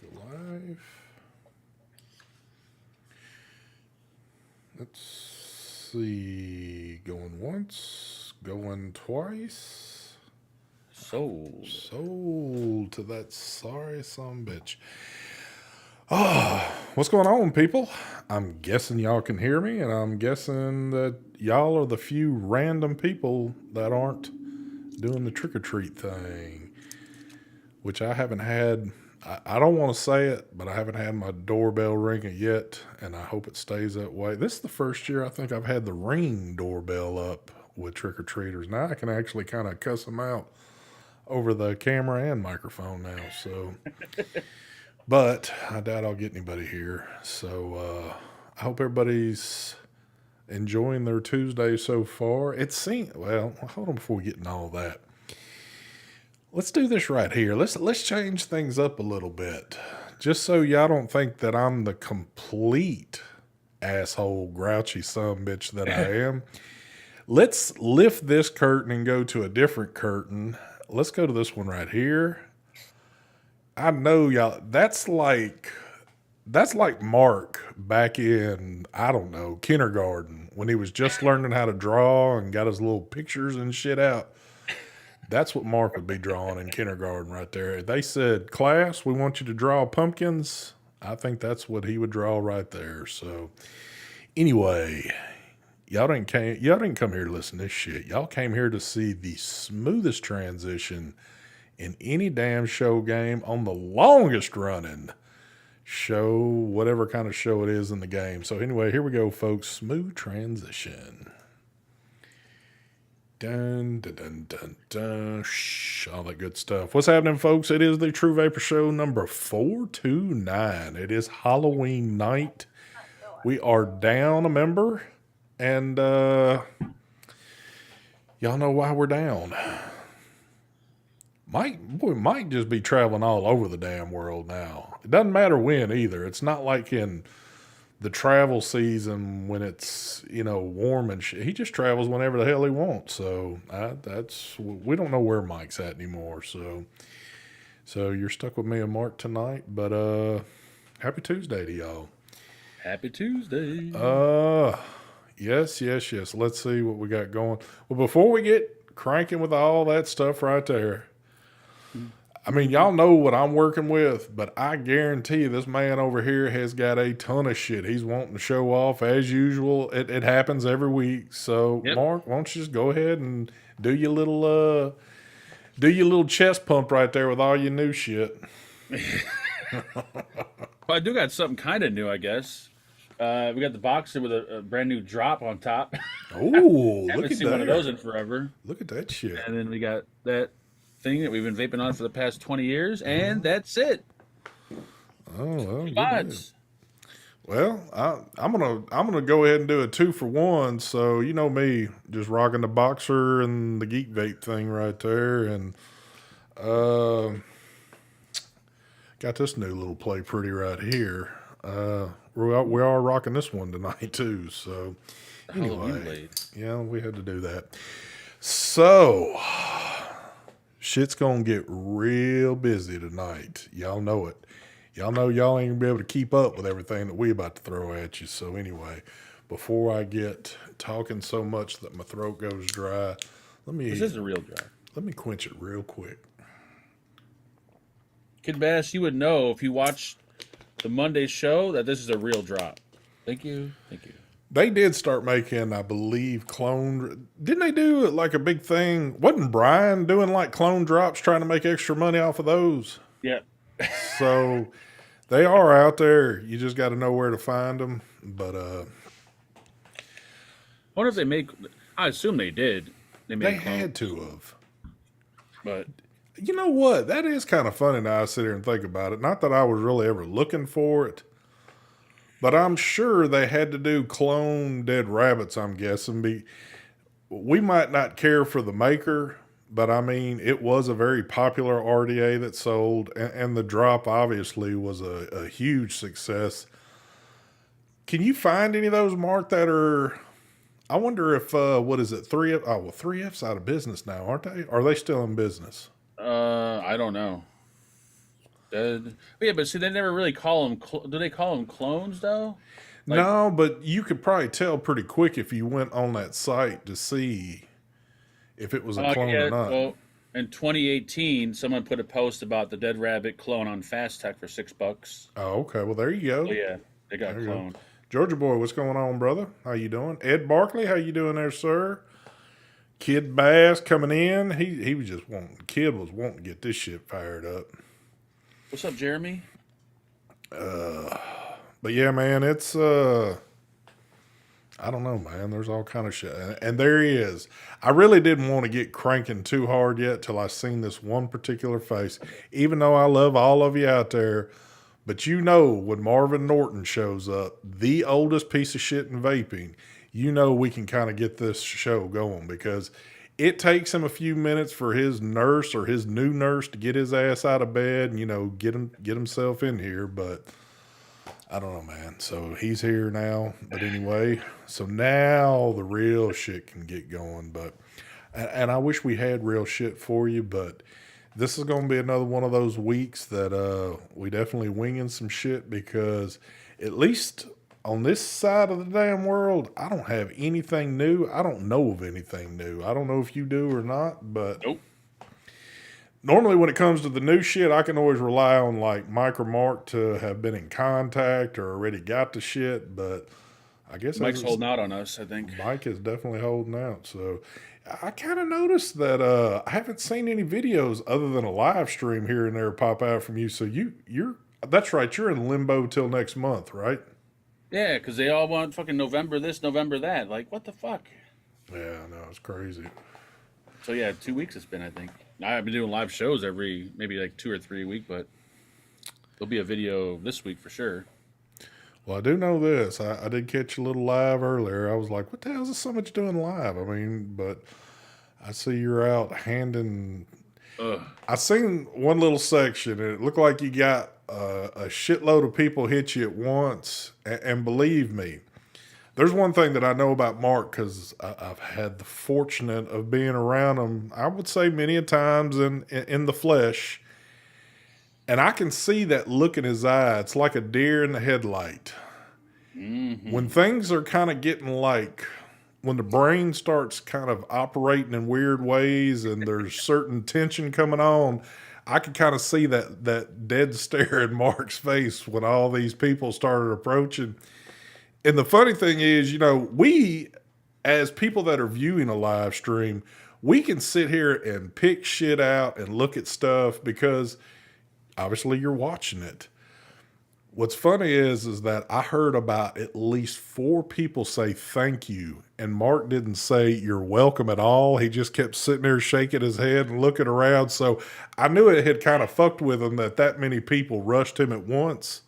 Go live. Let's see. Going once, going twice. Sold. Sold to that sorry son bitch. What's going on, people? I'm guessing y'all can hear me, and I'm guessing that y'all are the few random people that aren't doing the trick or treat thing, which I haven't had. I don't want to say it, but I haven't had my doorbell ringing yet, and I hope it stays that way. This is the first year I think I've had the ring doorbell up with trick or treaters. Now I can actually kind of cuss them out over the camera and microphone now. So, but I doubt I'll get anybody here. So I hope everybody's enjoying their Tuesday so far. It seems well. Hold on before we get into all that. Let's do this right here. Let's change things up a little bit, just so y'all don't think that I'm the complete asshole, grouchy son bitch that I am. Let's lift this curtain and go to a different curtain. Let's go to this one right here. I know y'all. That's like Mark back in, I don't know, kindergarten when he was just learning how to draw and got his little pictures and shit out. That's what Mark would be drawing in kindergarten right there. They said, class, we want you to draw pumpkins. I think that's what he would draw right there. So anyway, y'all didn't come here to listen to this shit. Y'all came here to see the smoothest transition in any damn show game on the longest running show, whatever kind of show it is in the game. So anyway, here we go, folks. Smooth transition. Dun, dun, dun, dun, dun. Shh, all that good stuff. What's happening, folks? It is the True Vapor Show number 429. It is Halloween night. We are down a member, and y'all know why we're down. Mike just be traveling all over the damn world now. It doesn't matter when either. It's not like in the travel season when it's warm and shit. He just travels whenever the hell he wants. So we don't know where Mike's at anymore. So you're stuck with me and Mark tonight. But happy Tuesday to y'all. Happy Tuesday. Yes. Let's see what we got going. Well, before we get cranking with all that stuff right there, I mean, y'all know what I'm working with, but I guarantee you this man over here has got a ton of shit he's wanting to show off as usual. It happens every week. So, Yep. Mark, why don't you just go ahead and do your little chest pump right there with all your new shit. Well, I do got something kind of new, I guess. We got the boxer with a brand new drop on top. Oh, look Haven't at seen one of those that. in forever. Look at that shit. And then we got that thing that we've been vaping on for the past 20 years, and that's it. Oh, well, Two good deal. mods. Well, I'm gonna go ahead and do a 2 for 1. So you know me, just rocking the boxer and the geek vape thing right there, and uh, got this new little play pretty right here. We are rocking this one tonight too. So The Halloween anyway, blade. yeah, we had to do that. So shit's gonna get real busy tonight. Y'all know it. Y'all know y'all ain't gonna be able to keep up with everything that we about to throw at you. So anyway, before I get talking so much that my throat goes dry, let This me is a real drop. let me quench it real quick. Kid Bass, you would know if you watched the Monday show that this is a real drop. Thank you. Thank you. They did start making, I believe, clone. Didn't they do like a big thing? Wasn't Brian doing like clone drops, trying to make extra money off of those? Yeah. So they are out there. You just got to know where to find them. But I wonder if they make. I assume they did. They they made had clones, to have. but You know what? That is kind of funny now I sit here and think about it. Not that I was really ever looking for it, but I'm sure they had to do clone dead rabbits, I'm guessing. We might not care for the maker, but I mean, it was a very popular RDA that sold, and the drop obviously was a huge success. Can you find any of those, Mark, that are. I wonder if, what is it, 3F? Oh, well, 3F's out of business now, aren't they? Are they still in business? I don't know. Yeah, but see, they never really call them. Do they call them clones though? Like, No, but you could probably tell pretty quick if you went on that site to see if it was a clone or yeah. not. Well, in 2018, someone put a post about the Dead Rabbit clone on Fast Tech for $6. Oh, okay. Well, there you Oh go. yeah, they got There you go. cloned. Georgia boy, what's going on, brother? How you doing? Ed Barkley, how you doing there, sir? Kid Bass coming in. He was just wanting. Kid was wanting to get this shit fired up. What's up, Jeremy? But yeah, man, it's I don't know, man. There's all kind of shit, and there he is. I really didn't want to get cranking too hard yet till I seen this one particular face. Even though I love all of you out there, but you know when Marvin Norton shows up, the oldest piece of shit in vaping, you know we can kind of get this show going because it takes him a few minutes for his nurse or his new nurse to get his ass out of bed and get himself in here, but. I don't know, man. So he's here now. But anyway, so now the real shit can get going. But and I wish we had real shit for you, but this is going to be another one of those weeks that we definitely winging some shit because at least on this side of the damn world, I don't have anything new. I don't know of anything new. I don't know if you do or not, but Nope. normally when it comes to the new shit, I can always rely on like Mike or Mark to have been in contact or already got the shit. But I guess Mike's holding out on us, I think. Mike is definitely holding out. So I kind of noticed that I haven't seen any videos other than a live stream here and there pop out from you. So you're that's right. You're in limbo till next month, right? Yeah, because they all want fucking November this, November that. Like, what the fuck? Yeah, I know it's crazy. So yeah, 2 weeks it's been, I think. I've been doing live shows every maybe like 2 or 3 a week, but there'll be a video this week for sure. Well, I do know this. I did catch a little live earlier. I was like, what the hell is so much doing live? I mean, but I see you're out handing. Ugh. I seen one little section, and it looked like you got a shitload of people hit you at once. And believe me, there's one thing that I know about Mark because I've had the fortunate of being around him. I would say many a times in the flesh. And I can see that look in his eye. It's like a deer in the headlight. Mm-hmm. When things are kind of getting like, when the brain starts kind of operating in weird ways and there's certain tension coming on, I could kind of see that dead stare in Mark's face when all these people started approaching. And the funny thing is, we, as people that are viewing a live stream, we can sit here and pick shit out and look at stuff because obviously you're watching it. What's funny is that I heard about at least 4 people say thank you, and Mark didn't say you're welcome at all. He just kept sitting there shaking his head and looking around. So I knew it had kind of fucked with him that many people rushed him at once.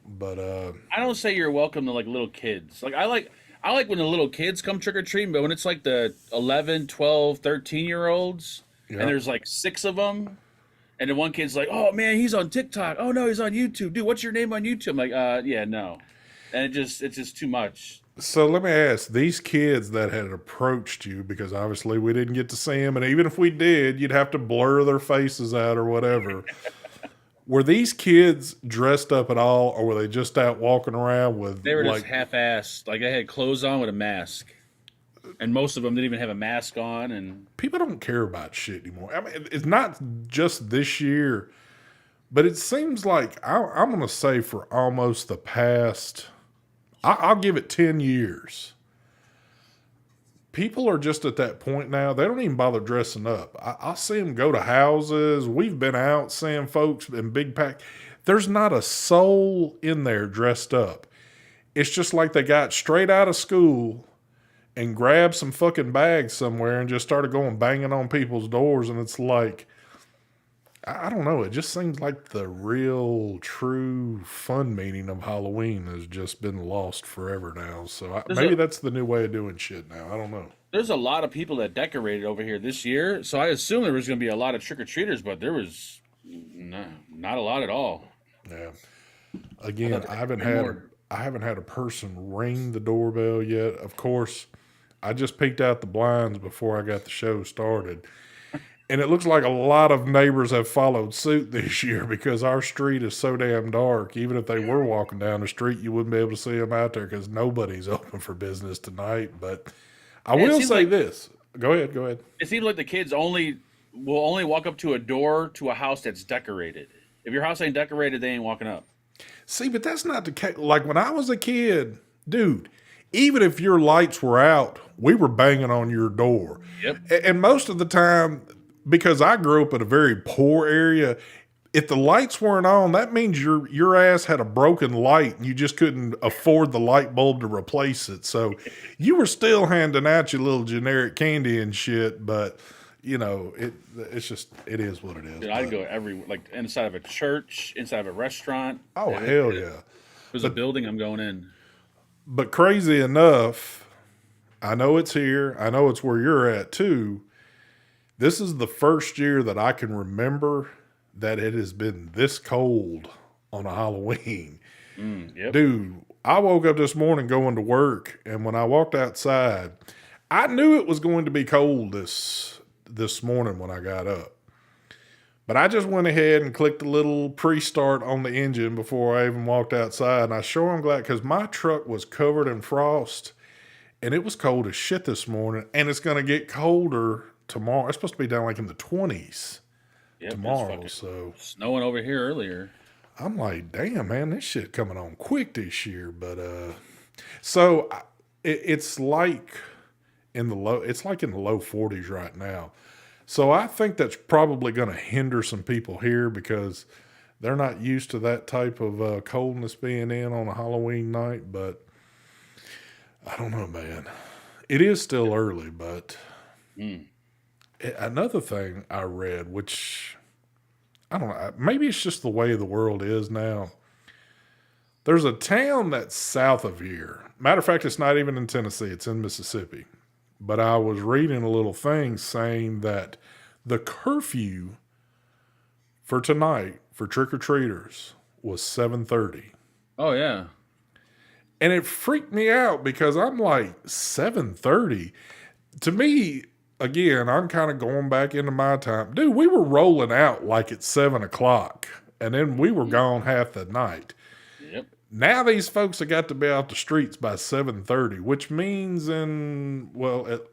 But I don't say you're welcome to like little kids. Like I like when the little kids come trick or treating, but when it's like the 11, 12, 13-year-olds yeah. and there's like 6 of them. And then one kid's like, "Oh man, he's on TikTok. Oh no, he's on YouTube. Dude, what's your name on YouTube?" I'm like, yeah, no." And it's just too much. So let me ask, these kids that had approached you, because obviously we didn't get to see them, and even if we did, you'd have to blur their faces out or whatever. Were these kids dressed up at all, or were they just out walking around with They were just half-assed. Like they had clothes on with a mask. And most of them didn't even have a mask on. And people don't care about shit anymore. I mean, it's not just this year, but it seems like I'm going to say for almost the past, I'll give it 10 years. People are just at that point now. They don't even bother dressing up. I see them go to houses. We've been out seeing folks in big pack. There's not a soul in there dressed up. It's just like they got straight out of school and grabbed some fucking bags somewhere and just started going banging on people's doors. And it's like, I don't know. It just seems like the real, true fun meaning of Halloween has just been lost forever now. So maybe that's the new way of doing shit now. I don't know. There's a lot of people that decorated over here this year. So I assume there was going to be a lot of trick-or-treaters, but there was not a lot at all. Yeah. Again, I haven't had a person ring the doorbell yet. Of course, I just peeked out the blinds before I got the show started. And it looks like a lot of neighbors have followed suit this year because our street is so damn dark. Even if they were walking down the street, you wouldn't be able to see them out there because nobody's open for business tonight. But I And will say this. Go ahead. Go ahead. it seems like the kids will only walk up to a door to a house that's decorated. If your house ain't decorated, they ain't walking up. See, but that's not the case. Like when I was a kid, dude, even if your lights were out, we were banging on your door. Yep. And most of the time, because I grew up in a very poor area, if the lights weren't on, that means your ass had a broken light and you just couldn't afford the light bulb to replace it. So you were still handing out your little generic candy and shit, but it's just it is what it is. Dude, I'd go like inside of a church, inside of a restaurant. Oh hell yeah. If there's a building, I'm going in. But crazy enough, I know it's here. I know it's where you're at too. This is the first year that I can remember that it has been this cold on a Halloween. Yep. Dude, I woke up this morning going to work, and when I walked outside, I knew it was going to be cold this morning when I got up. But I just went ahead and clicked a little pre-start on the engine before I even walked outside, and I sure am glad because my truck was covered in frost, and it was cold as shit this morning, and it's going to get colder tomorrow. It's supposed to be down like in the 20s tomorrow. So snowing over here earlier. I'm like, damn, man, this shit coming on quick this year. But so it's like in the low 40s right now. So I think that's probably going to hinder some people here because they're not used to that type of coldness being in on a Halloween night. But I don't know, man. It is still early, but another thing I read, which I don't know, maybe it's just the way the world is now. There's a town that's south of here. Matter of fact, it's not even in Tennessee, it's in Mississippi. But I was reading a little thing saying that the curfew for tonight for trick-or-treaters was 7:30. Oh, yeah. And it freaked me out because I'm like, 7:30? To me, again, I'm kind of going back into my time. Dude, we were rolling out like at 7 o'clock, and then we were gone half the night. Yep. Now these folks have got to be out the streets by 7:30, which means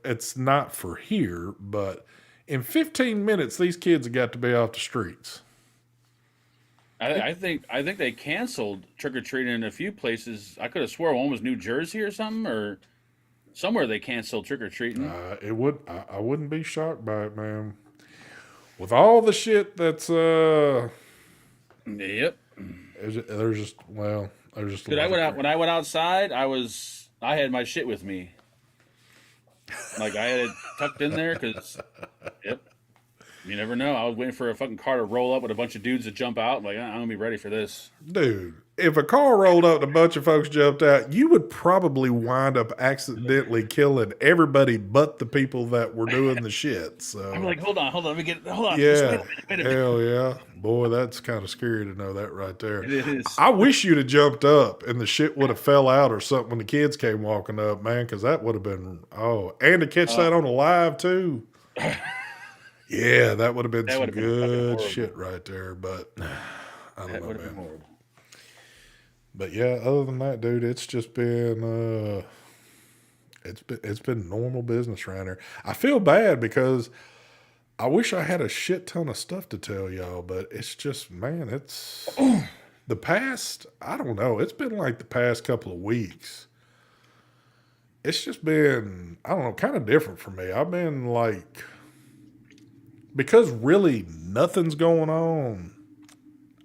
it's not for here, but in 15 minutes, these kids have got to be off the streets. I think they canceled trick or treating in a few places. I could have swore one was New Jersey or something, or somewhere they canceled trick or treating. I wouldn't be shocked by it, man. With all the shit that's Yep. there's just Dude, when I went outside, I had my shit with me. Like I had it tucked in there because, yep. You never know. I was waiting for a fucking car to roll up with a bunch of dudes to jump out. I'm like, I'm gonna be ready for this. Dude, if a car rolled up and a bunch of folks jumped out, you would probably wind up accidentally killing everybody but the people that were doing the shit. So I'm like, hold on, hold on. Yeah, wait a minute. Hell yeah. Boy, that's kind of scary to know that right there. It is. I wish you'd have jumped up and the shit would have fell out or something when the kids came walking up, man, because that would have been, and to catch that on a live too. Yeah, that would have been some good shit right there, but I don't know, man. But yeah, other than that, dude, it's just been it's been normal business around here. I feel bad because I wish I had a shit ton of stuff to tell y'all, but it's just, man, it's the past, I don't know, it's been like the past couple of weeks. It's just been, I don't know, kind of different for me. I've been like, because really nothing's going on,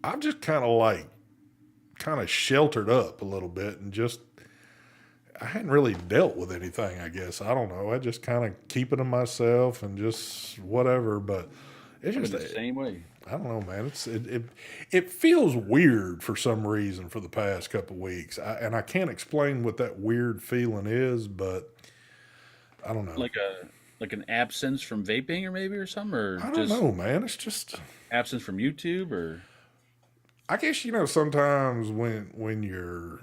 I'm just kind of sheltered up a little bit and just, I hadn't really dealt with anything, I guess. I don't know. I just kind of keep it to myself and just whatever, but it's just the same way. I don't know, man. It feels weird for some reason for the past couple of weeks. And I can't explain what that weird feeling is, but I don't know. Like an absence from vaping or something, or I don't know, man. It's just absence from YouTube, or I guess sometimes when your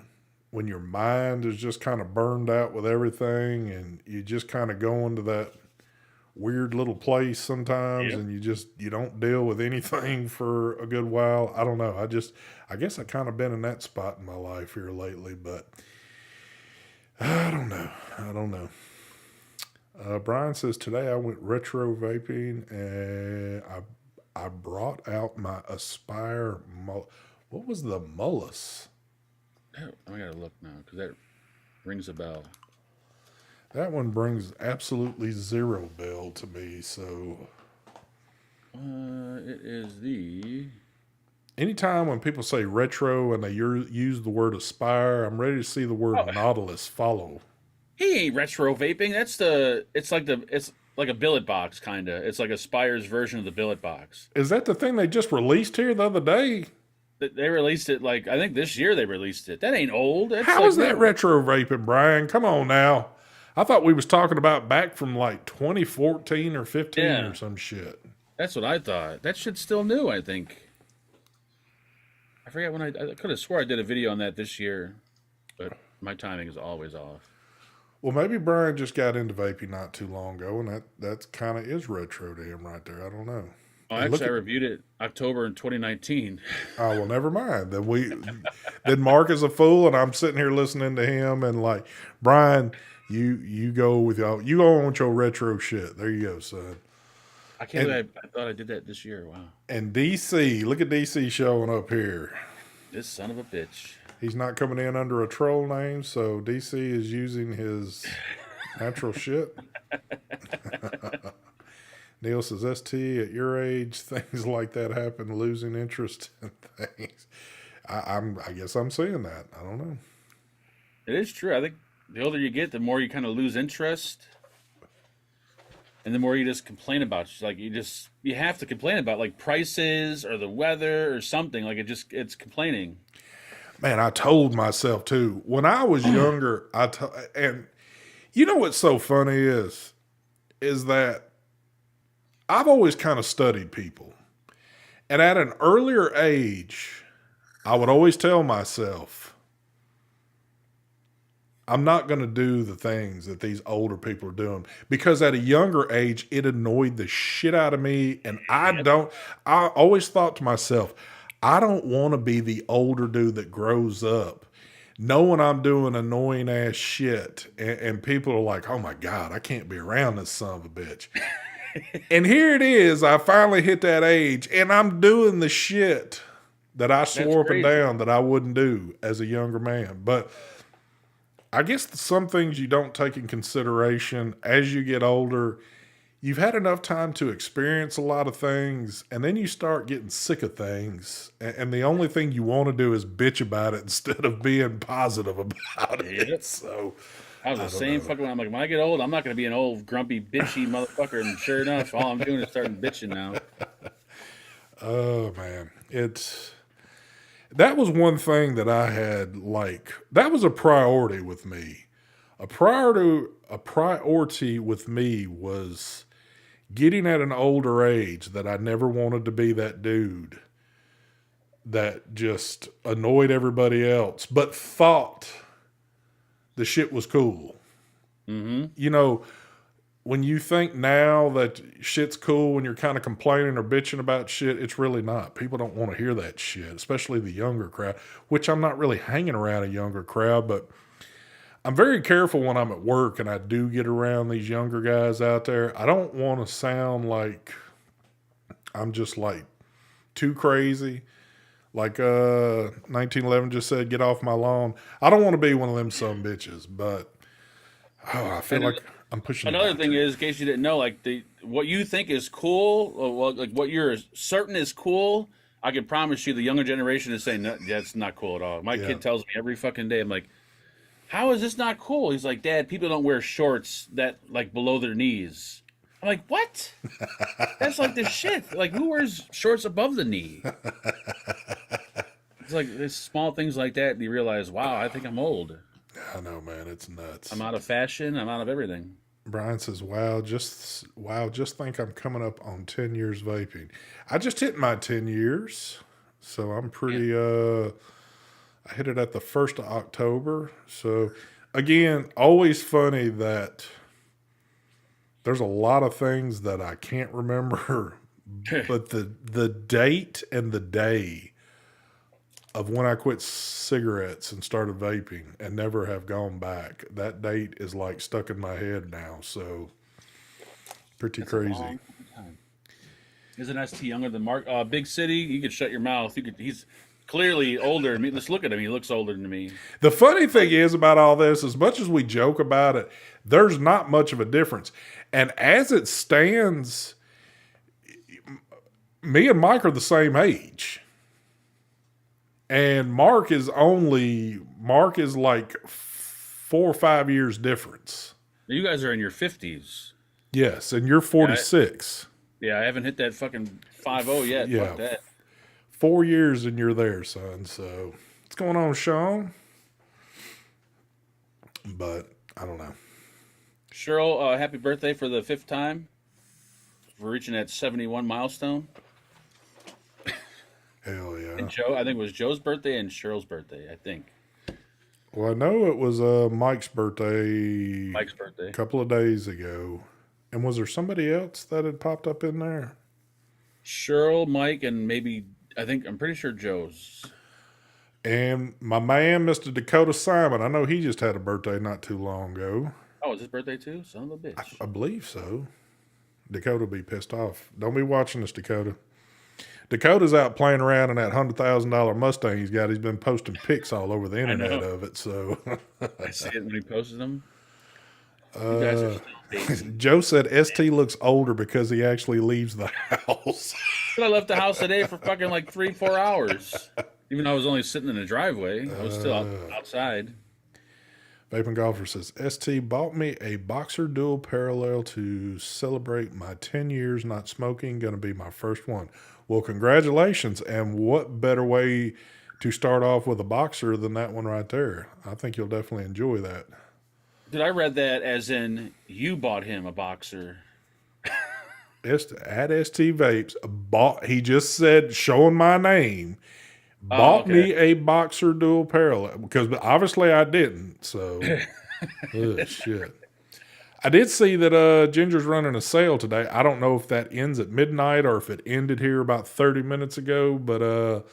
mind is just kind of burned out with everything, and you just kind of go into that weird little place sometimes, Yep. and you don't deal with anything for a good while. I don't know. I guess I kind of been in that spot in my life here lately, but I don't know. I don't know. Brian says today I went retro vaping and I brought out my Aspire. What was the Mullis? Oh, I gotta look now because that rings a bell. That one brings absolutely zero bell to me. So It is the. anytime when people say retro and they use the word Aspire, I'm ready to see the word Oh, Nautilus follow. he ain't retro vaping. That's the. It's like a billet box kind of. It's like a Spire's version of the billet box. Is that the thing they just released here the other day? They released it like I think this year they released it. That ain't old. That's How like is that new. retro vaping, Brian? Come on now. I thought we was talking about back from like 2014 or 15 or Yeah, some shit. that's what I thought. That shit's still new. I think. I forget when I could have swore I did a video on that this year, but my timing is always off. Well, maybe Brian just got into vaping not too long ago, and that kind of is retro to him right there. I don't know. Oh, And look actually, I at, reviewed it October in 2019. oh well, never mind. Then Mark is a fool, and I'm sitting here listening to him, and like Brian, you go with you go on with your retro shit. There you go, son. I can't And believe I thought I did that this year. Wow, and DC, look at DC showing up here. this son of a bitch. He's not coming in under a troll name, so DC is using his natural shit. Neil says, ST, at your age, things like that happen, losing interest in things. I guess I'm seeing that. I don't know. It is true. I think the older you get, the more you kind of lose interest, and the more you just complain about. Like you have to complain about like prices or the weather or something. Like it's complaining. Man, I told myself too, when I was younger, and you know what's so funny is that I've always kind of studied people. And at an earlier age, I would always tell myself, I'm not going to do the things that these older people are doing because at a younger age, it annoyed the shit out of me. And I always thought to myself, I don't want to be the older dude that grows up knowing I'm doing annoying ass shit. And people are like, oh my God, I can't be around this son of a bitch. And here it is. I finally hit that age and I'm doing the shit that I That's swore up and crazy. down that I wouldn't do as a younger man. But I guess some things you don't take in consideration as you get older. You've had enough time to experience a lot of things, and then you start getting sick of things. And the only thing you want to do is bitch about it instead of being positive about it. Yep. So I was I the don't same know. fucking. I'm like, when I get old, I'm not going to be an old grumpy bitchy motherfucker. And sure enough, all I'm doing is starting bitching now. Oh man, that was one thing that I had like that was a priority with me. A priority with me was getting at an older age that I never wanted to be that dude that just annoyed everybody else, but thought the shit was cool. Mm-hmm. You know, when you think now that shit's cool when you're kind of complaining or bitching about shit, it's really not. People don't want to hear that shit, especially the younger crowd, which I'm not really hanging around a younger crowd, but I'm very careful when I'm at work and I do get around these younger guys out there. I don't want to sound like I'm just like too crazy. Like 1911 just said, get off my lawn. I don't want to be one of them some bitches, but I feel And like I'm pushing the another thing boundaries. is, in case you didn't know, like the what you think is cool, or like what you're certain is cool. I can promise you, the younger generation is saying, no, that's not cool at all. My Yeah. kid tells me every fucking day, I'm like, how is this not cool? He's like, Dad, people don't wear shorts that like below their knees. I'm like, what? That's like the shit. Like, who wears shorts above the knee? It's like there's small things like that, and you realize, wow, I think I'm old. I know, man. It's I'm nuts. out of fashion. I'm out of everything. Brian says, wow, just think I'm coming up on 10 years vaping. I just hit my 10 years. So I'm Yeah. pretty I hit it at the 1st of October. So again, always funny that There's a lot of things that I can't remember, but the date and the day of when I quit cigarettes and started vaping and never have gone back, that date is like stuck in my head now. So pretty That's a crazy. long time. Isn't ST younger than Mark? Big City, you could shut your mouth. You could. He's clearly older than me. Let's look at him. He looks older than me. The funny thing is about all this, as much as we joke about it, there's not much of a difference. And as it stands, me and Mike are the same age. And Mark is like 4 or 5 years difference. You guys are in your 50s. Yes, and you're 46. Yeah, I haven't hit that fucking 50 yet. Yeah. Fuck that. 4 years and you're there, son. So what's going on, Sean? But I don't know. Cheryl, happy birthday for the 5th time. For reaching that 71 milestone. Hell yeah. And Joe, I think it was Joe's birthday and Cheryl's birthday, I think. Well, I know it was Mike's birthday. Mike's birthday. A couple of days ago. And was there somebody else that had popped up in there? Cheryl, Mike, and maybe, I'm pretty sure Joe's. And my man, Mr. Dakota Simon, I know he just had a birthday not too long ago. Oh, is his birthday too? Son of a bitch. I believe so. Dakota will be pissed off. Don't be watching this, Dakota. Dakota's out playing around in that $100,000 Mustang he's got. He's been posting pics all over the internet of it. So I see it when he posts them. You guys are still dating. Joe said ST looks older because he actually leaves the house. I left the house today for fucking like 3-4 hours. Even though I was only sitting in the driveway, I was still outside. Vaping Golfer says, ST bought me a Boxer Dual Parallel to celebrate my 10 years not smoking. Going to be my first one. Well, congratulations. And what better way to start off with a Boxer than that one right there? I think you'll definitely enjoy that. Dude, I read that as in you bought him a Boxer. At ST Vapes, he just said, showing my name, bought me a Boxer Dual Parallel, because obviously I didn't. So, shit. I did see that Ginger's running a sale today. I don't know if that ends at midnight or if it ended here about 30 minutes ago. But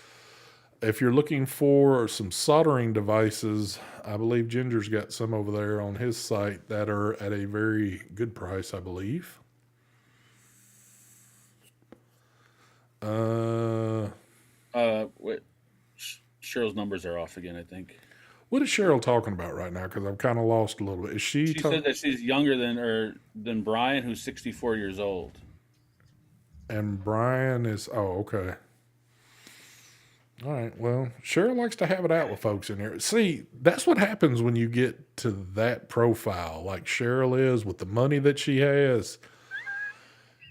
if you're looking for some soldering devices, I believe Ginger's got some over there on his site that are at a very good price, I believe. Wait, Cheryl's numbers are off again, I think. What is Cheryl talking about right now? Because I'm kind of lost a little bit. Is she said that she's younger than Brian, who's 64 years old. And Brian is, okay. All right, well, Cheryl likes to have it out with folks in here. See, that's what happens when you get to that profile, like Cheryl is, with the money that she has.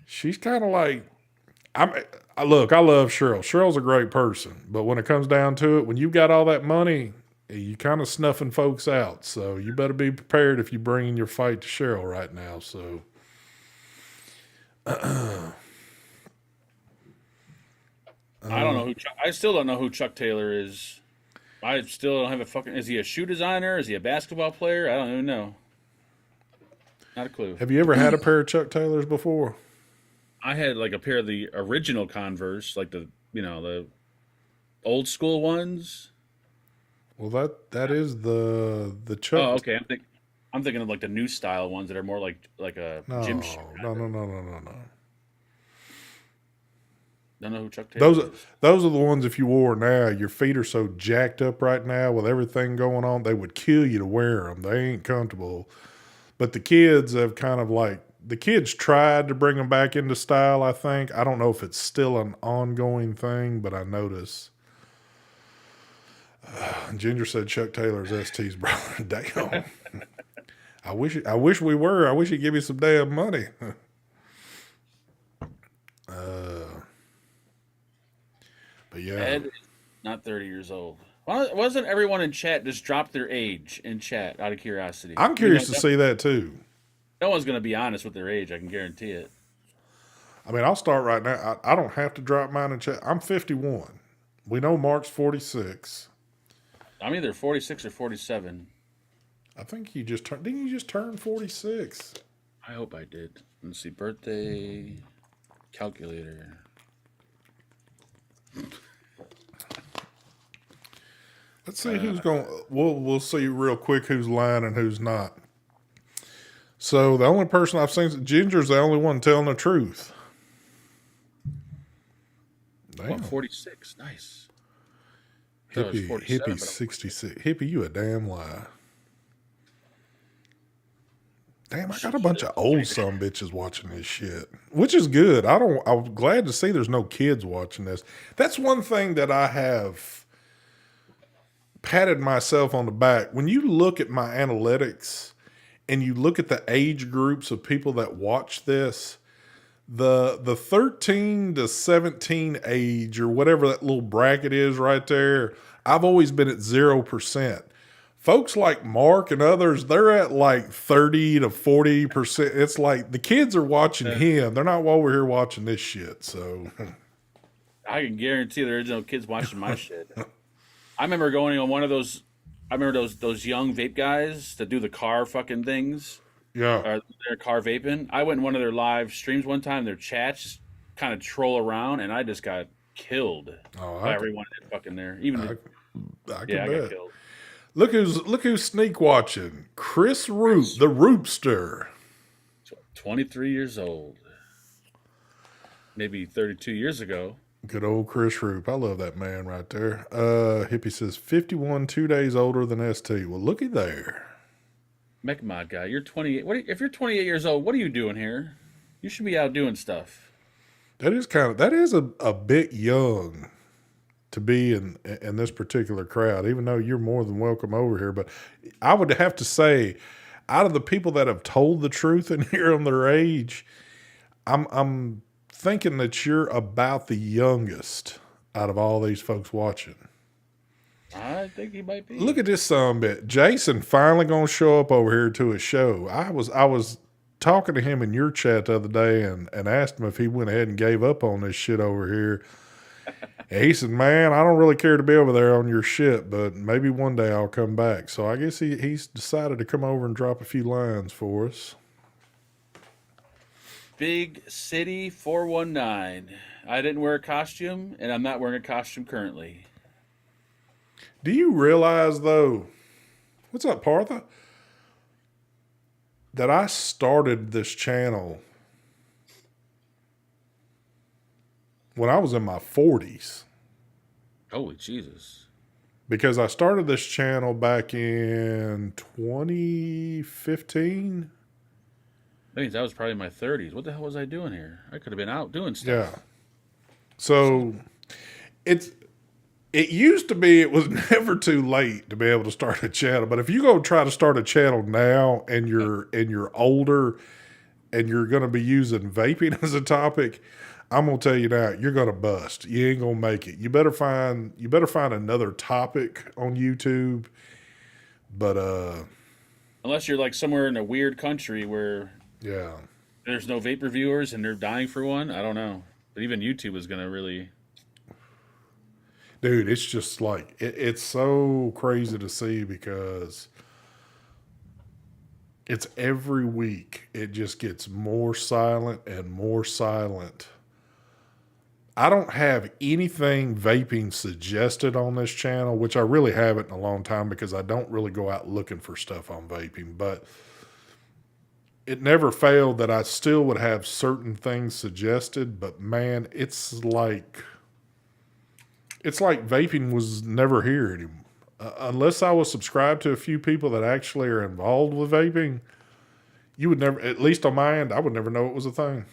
She's kind of like, I love Cheryl. Cheryl's a great person, but when it comes down to it, when you've got all that money, you kind of snuffing folks out. So you better be prepared if you bring in your fight to Cheryl right now. So, I don't know I still don't know who Chuck Taylor is. I still don't have a fucking. Is he a shoe designer? Is he a basketball player? I don't even know. Not a clue. Have you ever had a pair of Chuck Taylors before? I had like a pair of the original Converse, like the old school ones. Well, that is the Chuck. Oh, okay. I'm thinking of like the new style ones that are more like a gym shoe. No. Don't know who Chuck Taylor is. Those are the ones, if you wore now, your feet are so jacked up right now with everything going on, they would kill you to wear them. They ain't comfortable. But the kids have kind of like, the kids tried to bring them back into style, I think. I don't know if it's still an ongoing thing, but I notice. Ginger said Chuck Taylor's ST's brother. Damn. I wish we were. I wish he'd give me some damn money. But yeah. Ed is not 30 years old. Why wasn't everyone in chat just drop their age in chat out of curiosity? I'm curious to see that too. No one's going to be honest with their age. I can guarantee it. I mean, I'll start right now. I don't have to drop mine in chat. I'm 51. We know Mark's 46. I'm either 46 or 47. I think you just turned. Didn't you just turn 46? I hope I did. Let's see. Birthday calculator. Let's see who's going. We'll see real quick who's lying and who's not. So the only person I've seen, Ginger's the only one telling the truth. Damn. 46. Nice. That was Hippie, 47, hippie 66. Hippie, you a damn lie. Damn, I got a bunch of old some bitches watching this shit, which is good. I'm glad to see there's no kids watching this. That's one thing that I have patted myself on the back. When you look at my analytics and you look at the age groups of people that watch this, the 13 to 17 age or whatever that little bracket is right there, I've always been at 0%. Folks like Mark and others, they're at like 30 to 40%. It's like the kids are watching him. They're not over here watching this shit. So I can guarantee there's no kids watching my shit. I remember going on one of those. I remember those young vape guys that do the car fucking things. yeah. Or their car vaping. I went in one of their live streams one time. Their chats just kind of troll around, and I just got killed by everyone that fucking there. Even I I can got bet. killed. Look who's sneak watching. Chris Roop, the Roopster. 23 years old. Maybe 32 years ago. Good old Chris Roop. I love that man right there. Hippie says 51, 2 days older than ST. Well, looky there. Mechmod guy, you're 28. If you're 28 years old, what are you doing here? You should be out doing stuff. That is a bit young to be in this particular crowd, even though you're more than welcome over here. But I would have to say, out of the people that have told the truth in here on their age, I'm thinking that you're about the youngest out of all these folks watching. I think he might be. Look at this bit. Jason finally gonna show up over here to his show. I was talking to him in your chat the other day and asked him if he went ahead and gave up on this shit over here. And he said, "Man, I don't really care to be over there on your shit, but maybe one day I'll come back." So I guess he's decided to come over and drop a few lines for us. Big City 419. I didn't wear a costume, and I'm not wearing a costume currently. Do you realize, though, what's up, Partha? That I started this channel when I was in my 40s. Holy Jesus. Because I started this channel back in 2015. That means I was probably in my 30s. What the hell was I doing here? I could have been out doing stuff. Yeah. So it used to be it was never too late to be able to start a channel. But if you go try to start a channel now and you're older and you're going to be using vaping as a topic, I'm gonna tell you now, you're gonna bust. You ain't gonna make it. You better find another topic on YouTube. But unless you're like somewhere in a weird country where there's no vape reviewers and they're dying for one, I don't know. But even YouTube is gonna really, dude, it's just like it's so crazy to see because it's every week it just gets more silent and more silent. I don't have anything vaping suggested on this channel, which I really haven't in a long time because I don't really go out looking for stuff on vaping, but it never failed that I still would have certain things suggested, but man, it's like vaping was never here anymore. Unless I was subscribed to a few people that actually are involved with vaping, you would never, at least on my end, I would never know it was a thing.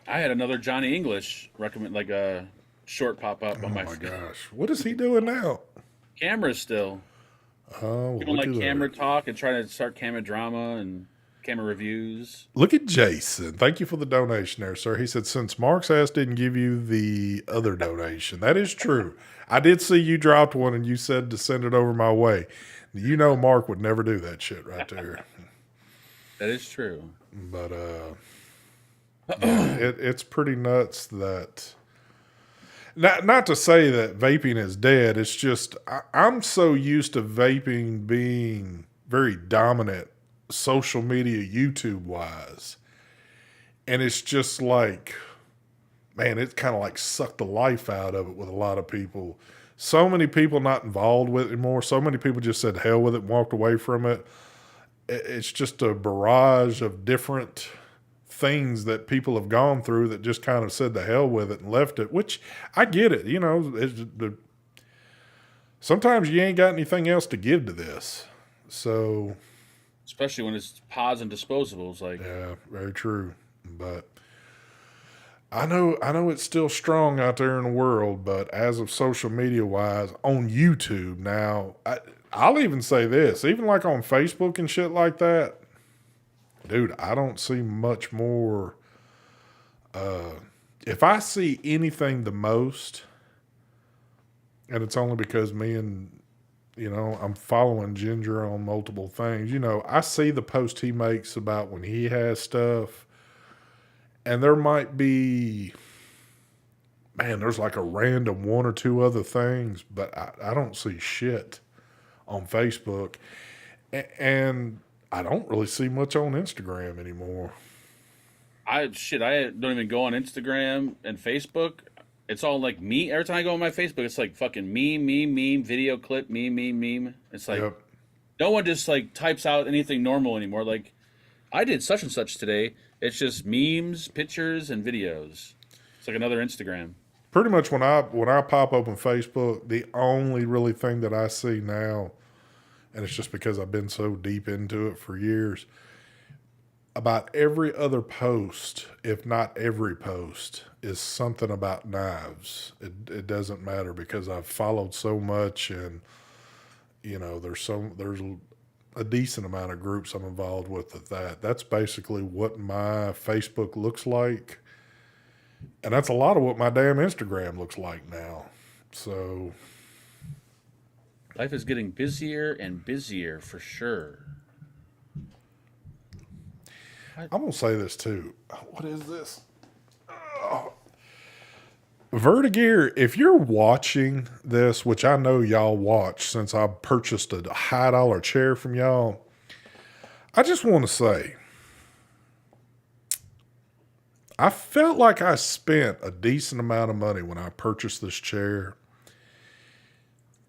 I had another Johnny English recommend, like a short pop up on my gosh. What is he doing now? Cameras still. Oh, people like camera talk and try to start camera drama and camera reviews. Look at Jason. Thank you for the donation there, sir. He said, since Mark's ass didn't give you the other donation. That is true. I did see you dropped one and you said to send it over my way. You know Mark would never do that shit right there. That is true. But it's pretty nuts that not to say that vaping is dead. It's just I'm so used to vaping being very dominant social media, YouTube wise. And it's just like, man, it's kind of like sucked the life out of it with a lot of people. So many people not involved with it anymore. So many people just said hell with it and walked away from it. It's just a barrage of different things that people have gone through that just kind of said the hell with it and left it, which I get it. You know, sometimes you ain't got anything else to give to this. So, especially when it's pods and disposables. Like, yeah, very true. But I know it's still strong out there in the world, but as of social media wise, on YouTube now, I'll even say this, even like on Facebook and shit like that, dude, I don't see much more. If I see anything the most, and it's only because me and, you know, I'm following Ginger on multiple things, you know, I see the post he makes about when he has stuff, and there might be, man, there's like a random one or two other things, but I don't see shit on Facebook. And I don't really see much on Instagram anymore. I don't even go on Instagram and Facebook. It's all like me. Every time I go on my Facebook, it's like fucking meme, video clip, meme. It's like Yep. no one just like types out anything normal anymore. Like I did such and such today. It's just memes, pictures, and videos. It's like another Instagram. Pretty much when I pop open Facebook, the only really thing that I see now, and it's just because I've been so deep into it for years, about every other post, if not every post, is something about knives. It doesn't matter because I've followed so much, and you know there's a decent amount of groups I'm involved with at that. That's basically what my Facebook looks like, and that's a lot of what my damn Instagram looks like now. So Life is getting busier and busier for sure. I'm gonna say this too. What is this? Vertigear, if you're watching this, which I know y'all watch since I purchased a $100 chair from y'all, I just want to say, I felt like I spent a decent amount of money when I purchased this chair.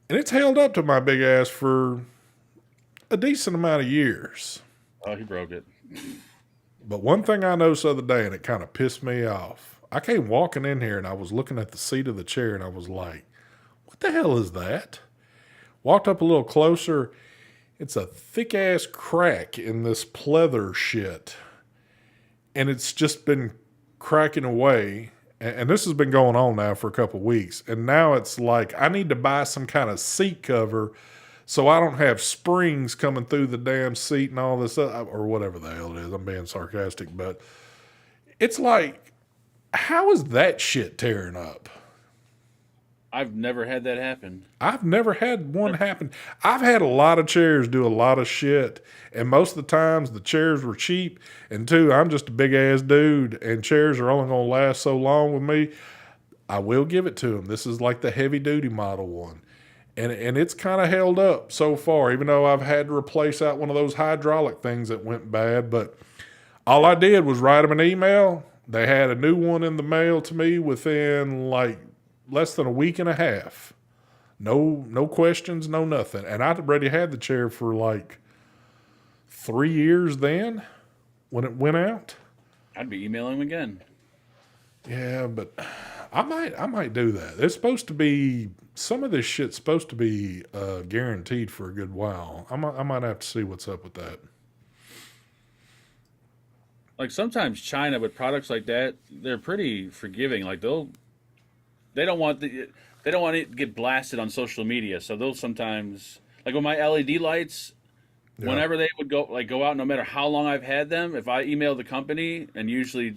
And it's held up to my big ass for a decent amount of years. Oh, he broke it. But one thing I noticed the other day, and it kind of pissed me off, I came walking in here and I was looking at the seat of the chair and I was like, what the hell is that? Walked up a little closer. It's a thick ass crack in this pleather shit. And it's just been cracking away. And this has been going on now for a couple of weeks. And now it's like I need to buy some kind of seat cover so I don't have springs coming through the damn seat and all this, or whatever the hell it is. I'm being sarcastic, but it's like, how is that shit tearing up? I've never had that happen. I've never had one happen. I've had a lot of chairs do a lot of shit, and most of the times the chairs were cheap. And two, I'm just a big ass dude, and chairs are only going to last so long with me. I will give it to them. This is like the heavy duty model one. And it's kind of held up so far, even though I've had to replace out one of those hydraulic things that went bad. But all I did was write them an email. They had a new one in the mail to me within like less than a week and a half. No questions, no nothing. And I'd already had the chair for like 3 years then when it went out. I'd be emailing him again. Yeah, but I might do that. It's supposed to be, some of this shit's supposed to be guaranteed for a good while. I might have to see what's up with that. Like sometimes China with products like that, they're pretty forgiving. Like they don't want they don't want it to get blasted on social media. So they'll sometimes, like with my LED lights, Yeah. whenever they would go out, no matter how long I've had them, if I email the company and usually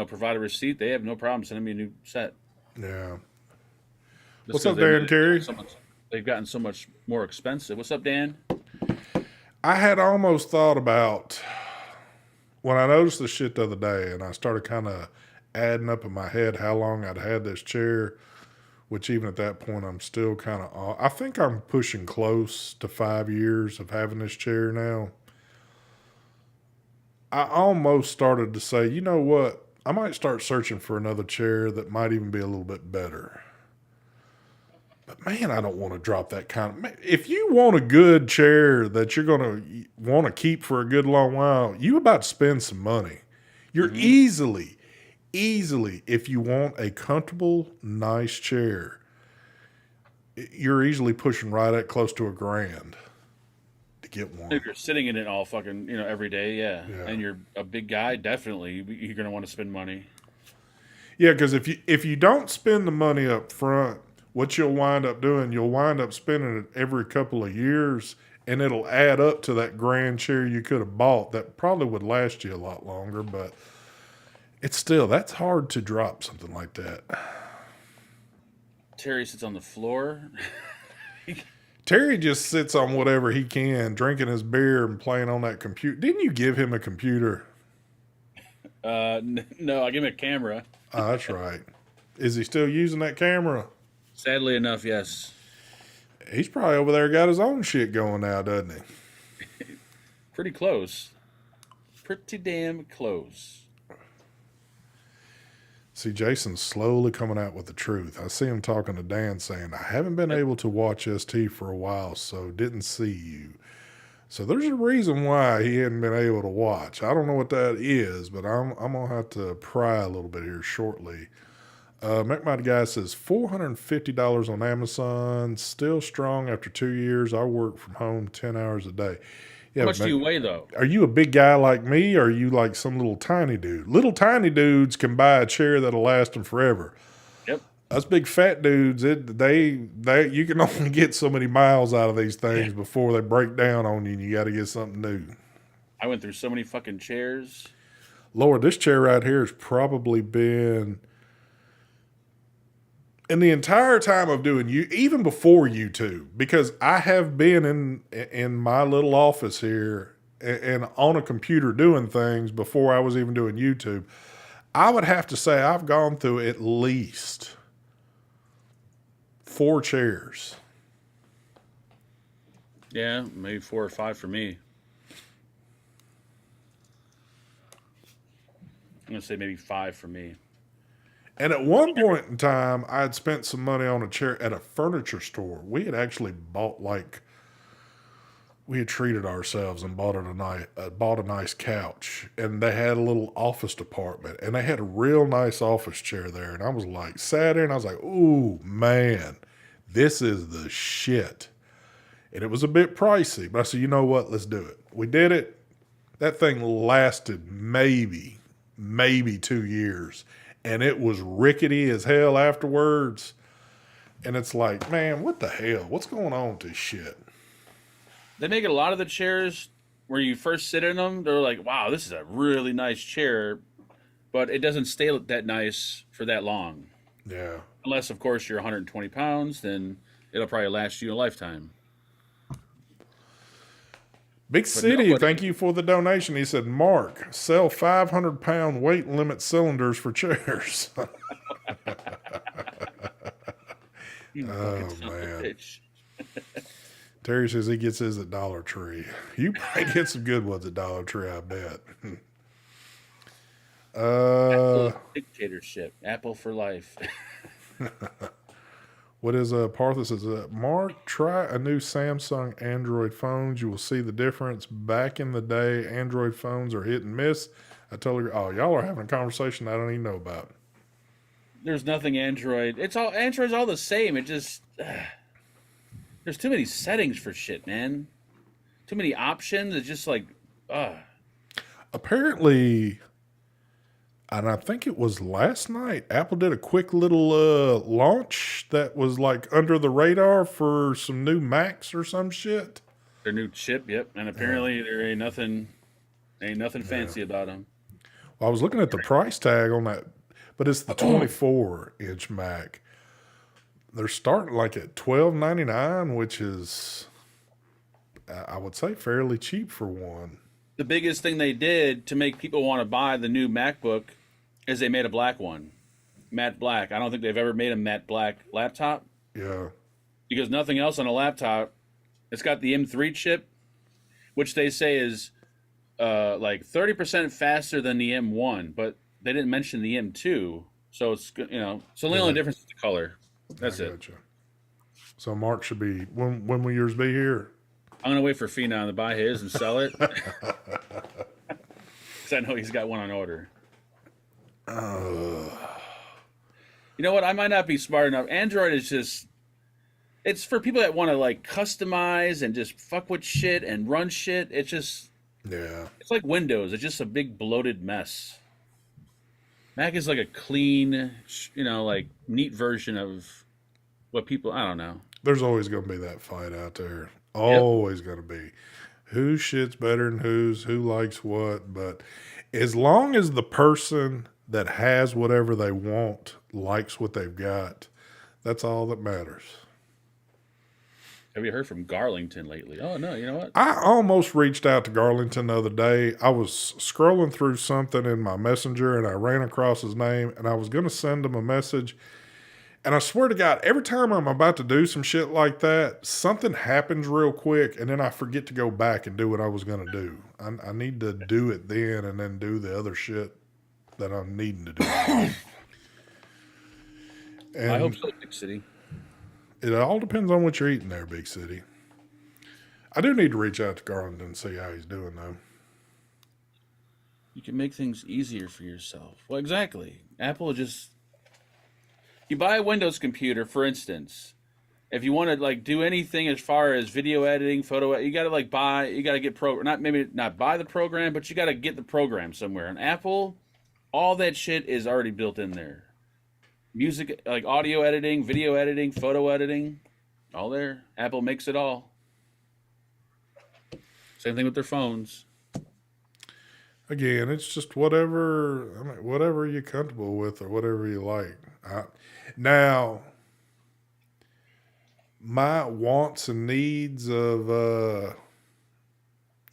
provide a receipt, they have no problem sending me a new set. Yeah. Just What's up, 'cause Dan Carey? they've gotten so much more expensive. What's up, Dan? I had almost thought about, when I noticed this shit the other day and I started kind of adding up in my head how long I'd had this chair, which even at that point I'm still kind of, I think I'm pushing close to 5 years of having this chair now. I almost started to say, you know what? I might start searching for another chair that might even be a little bit better. But man, I don't want to drop that kind of. If you want a good chair that you're going to want to keep for a good long while, you about to spend some money. You're Mm-hmm. easily, if you want a comfortable, nice chair, you're easily pushing right at close to $1,000 to get If one. you're sitting in it all fucking, every day, yeah, Yeah. and you're a big guy, definitely you're gonna want to spend money. Yeah, because if you don't spend the money up front, what you'll wind up doing, you'll wind up spending it every couple of years, and it'll add up to that grand chair you could have bought that probably would last you a lot longer. But it's still that's hard to drop something like that. Terry sits on the floor. Terry just sits on whatever he can, drinking his beer and playing on that computer. Didn't you give him a computer? No, I give him a camera. Oh, that's right. Is he still using that camera? Sadly enough, yes. He's probably over there got his own shit going now, doesn't he? Pretty close. Pretty damn close. See, Jason's slowly coming out with the truth. I see him talking to Dan saying, I haven't been able to watch ST for a while, so didn't see you. So there's a reason why he hadn't been able to watch. I don't know what that is, but I'm going to have to pry a little bit here shortly. McMighty Guy says $450 on Amazon, still strong after 2 years. I work from home 10 hours a day. How Yeah, much do you weigh, though? are you a big guy like me, or are you like some little tiny dude? Little tiny dudes can buy a chair that'll last them forever. Yep. Us big fat dudes, they you can only get so many miles out of these things before they break down on you, and you got to get something new. I went through so many fucking chairs. Lord, this chair right here has probably been in the entire time of doing you, even before YouTube, because I have been in my little office here and on a computer doing things before I was even doing YouTube. I would have to say I've gone through at least 4 chairs. Yeah, maybe 4 or 5 for me. I'm gonna say maybe 5 for me. And at one point in time, I had spent some money on a chair at a furniture store. We had actually bought we had treated ourselves and bought a nice couch, and they had a little office department, and they had a real nice office chair there. And I was like, sat there, and I was like, ooh man, this is the shit. And it was a bit pricey, but I said, you know what? Let's do it. We did it. That thing lasted maybe 2 years, and it was rickety as hell afterwards. And it's like, man, what the hell? What's going on with this shit? They make a lot of the chairs where you first sit in them. They're like, wow, this is a really nice chair, but it doesn't stay that nice for that long. Yeah. Unless, of course, you're 120 pounds, then it'll probably last you a lifetime. Big But City, nobody, thank you for the donation. He said, Mark, sell 500-pound weight limit cylinders for chairs. you fucking Oh, son of a man. bitch. Terry says he gets his at Dollar Tree. You probably get some good ones at Dollar Tree, I bet. Apple dictatorship. Apple for life. What is Partha says, Mark, try a new Samsung Android phones. You will see the difference. Back in the day, Android phones are hit and miss. I totally agree. Oh, y'all are having a conversation I don't even know about. There's nothing Android. Android's all the same. It just there's too many settings for shit, man. Too many options. It's just like Apparently, and I think it was last night, Apple did a quick little launch that was like under the radar for some new Macs or some shit. their new chip. Yep, and apparently there ain't nothing fancy about them. Well, I was looking at the price tag on that, but it's the 24-inch Mac. They're starting like at $12.99, which is, I would say, fairly cheap for one. The biggest thing they did to make people want to buy the new MacBook is they made a black one, matte black. I don't think they've ever made a matte black laptop Yeah. because nothing else on a laptop. It's got the M3 chip, which they say is like 30% faster than the M1, but they didn't mention the M2. So it's so the only difference is the color. I That's it. gotcha. So Mark should be when will yours be here? I'm gonna wait for Phenom to buy his and sell it because I know he's got one on order. You know what? I might not be smart enough. Android is just it's for people that want to like customize and just fuck with shit and run shit. Yeah. It's like Windows. It's just a big bloated mess. Mac is like a clean, like neat version of what people. I don't know. There's always going to be that fight out there. Yep. Always going to be. Whose shit's better than whose, who likes what. But as long as the person that has whatever they want likes what they've got, that's all that matters. Have you heard from Garlington lately? Oh no, you know what? I almost reached out to Garlington the other day. I was scrolling through something in my messenger and I ran across his name and I was going to send him a message. And I swear to God, every time I'm about to do some shit like that, something happens real quick and then I forget to go back and do what I was going to do. I need to do it then and then do the other shit that I'm needing to do. And I hope so, Big City. it all depends on what you're eating there, Big City. I do need to reach out to Garland and see how he's doing, though. You can make things easier for yourself. Well, exactly. Apple just you buy a Windows computer, for instance. If you want to like do anything as far as video editing, photo, you got to get not buy the program, but you got to get the program somewhere. And Apple, all that shit is already built in there. Music, like audio editing, video editing, photo editing, all there. Apple makes it all. Same thing with their phones. Again, it's just whatever you're comfortable with or whatever you like. Now, my wants and needs of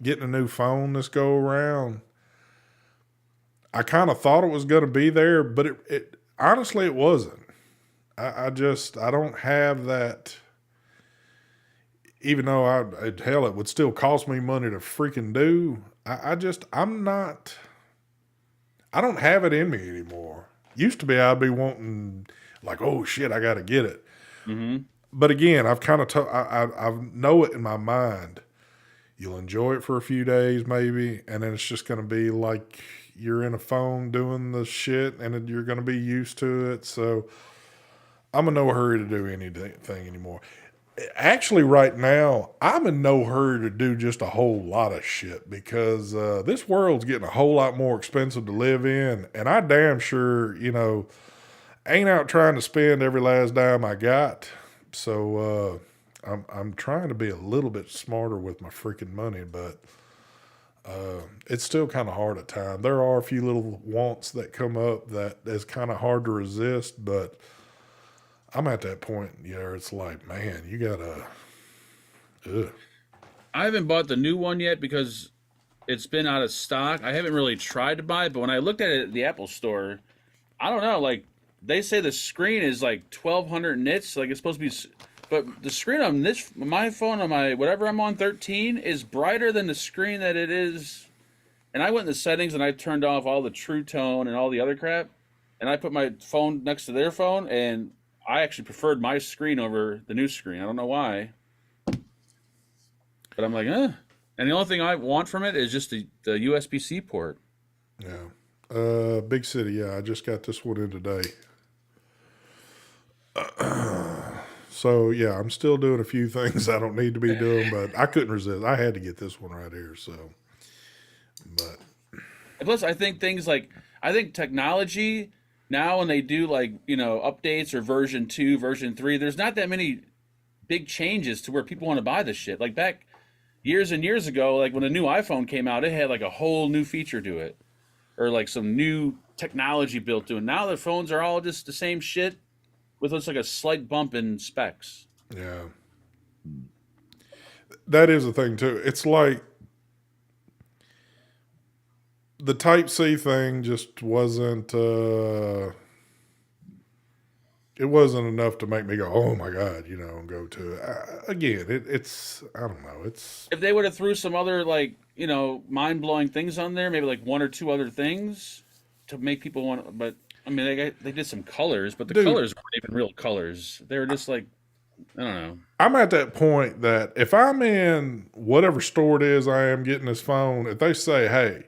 getting a new phone this go around, I kind of thought it was going to be there, but it honestly it wasn't. I don't have that. Even though hell, it would still cost me money to freaking do. I don't have it in me anymore. Used to be, I'd be wanting like, oh shit, I got to get it. Mm-hmm. But again, I've kind of, I know it in my mind. You'll enjoy it for a few days maybe. And then it's just going to be like you're in a phone doing the shit and you're going to be used to it. So I'm in no hurry to do anything anymore. Actually, right now, I'm in no hurry to do just a whole lot of shit because this world's getting a whole lot more expensive to live in. And I damn sure, ain't out trying to spend every last dime I got. So I'm trying to be a little bit smarter with my freaking money, but it's still kind of hard at times. There are a few little wants that come up that is kind of hard to resist, but I'm at that point, it's like, man, you gotta. I haven't bought the new one yet because it's been out of stock. I haven't really tried to buy it, but when I looked at it at the Apple store, I don't know. Like they say, the screen is like 1,200 nits. Like it's supposed to be, but the screen on my phone on my whatever I'm on 13 is brighter than the screen that it is. And I went in the settings and I turned off all the True Tone and all the other crap, and I put my phone next to their phone and I actually preferred my screen over the new screen. I don't know why. But I'm like, And the only thing I want from it is just the USB-C port. Yeah. Big City, yeah. I just got this one in today. So, yeah, I'm still doing a few things I don't need to be doing, but I couldn't resist. I had to get this one right here, so. But. And plus, I think technology now when they do like, updates or version 2, version 3, there's not that many big changes to where people want to buy this shit. Like back years and years ago, like when a new iPhone came out, it had like a whole new feature to it or like some new technology built to it. Now the phones are all just the same shit with looks like a slight bump in specs. Yeah. That is the thing too. It's like the Type-C thing just wasn't it wasn't enough to make me go, oh my God, and go to it. Again, it's, I don't know. It's, If they would have threw some other like mind blowing things on there, maybe like one or two other things to make people want. But I mean, they did some colors, but the dude, colors weren't even real colors. They were just like I don't know. I'm at that point that if I'm in whatever store it is I am getting this phone, if they say, hey,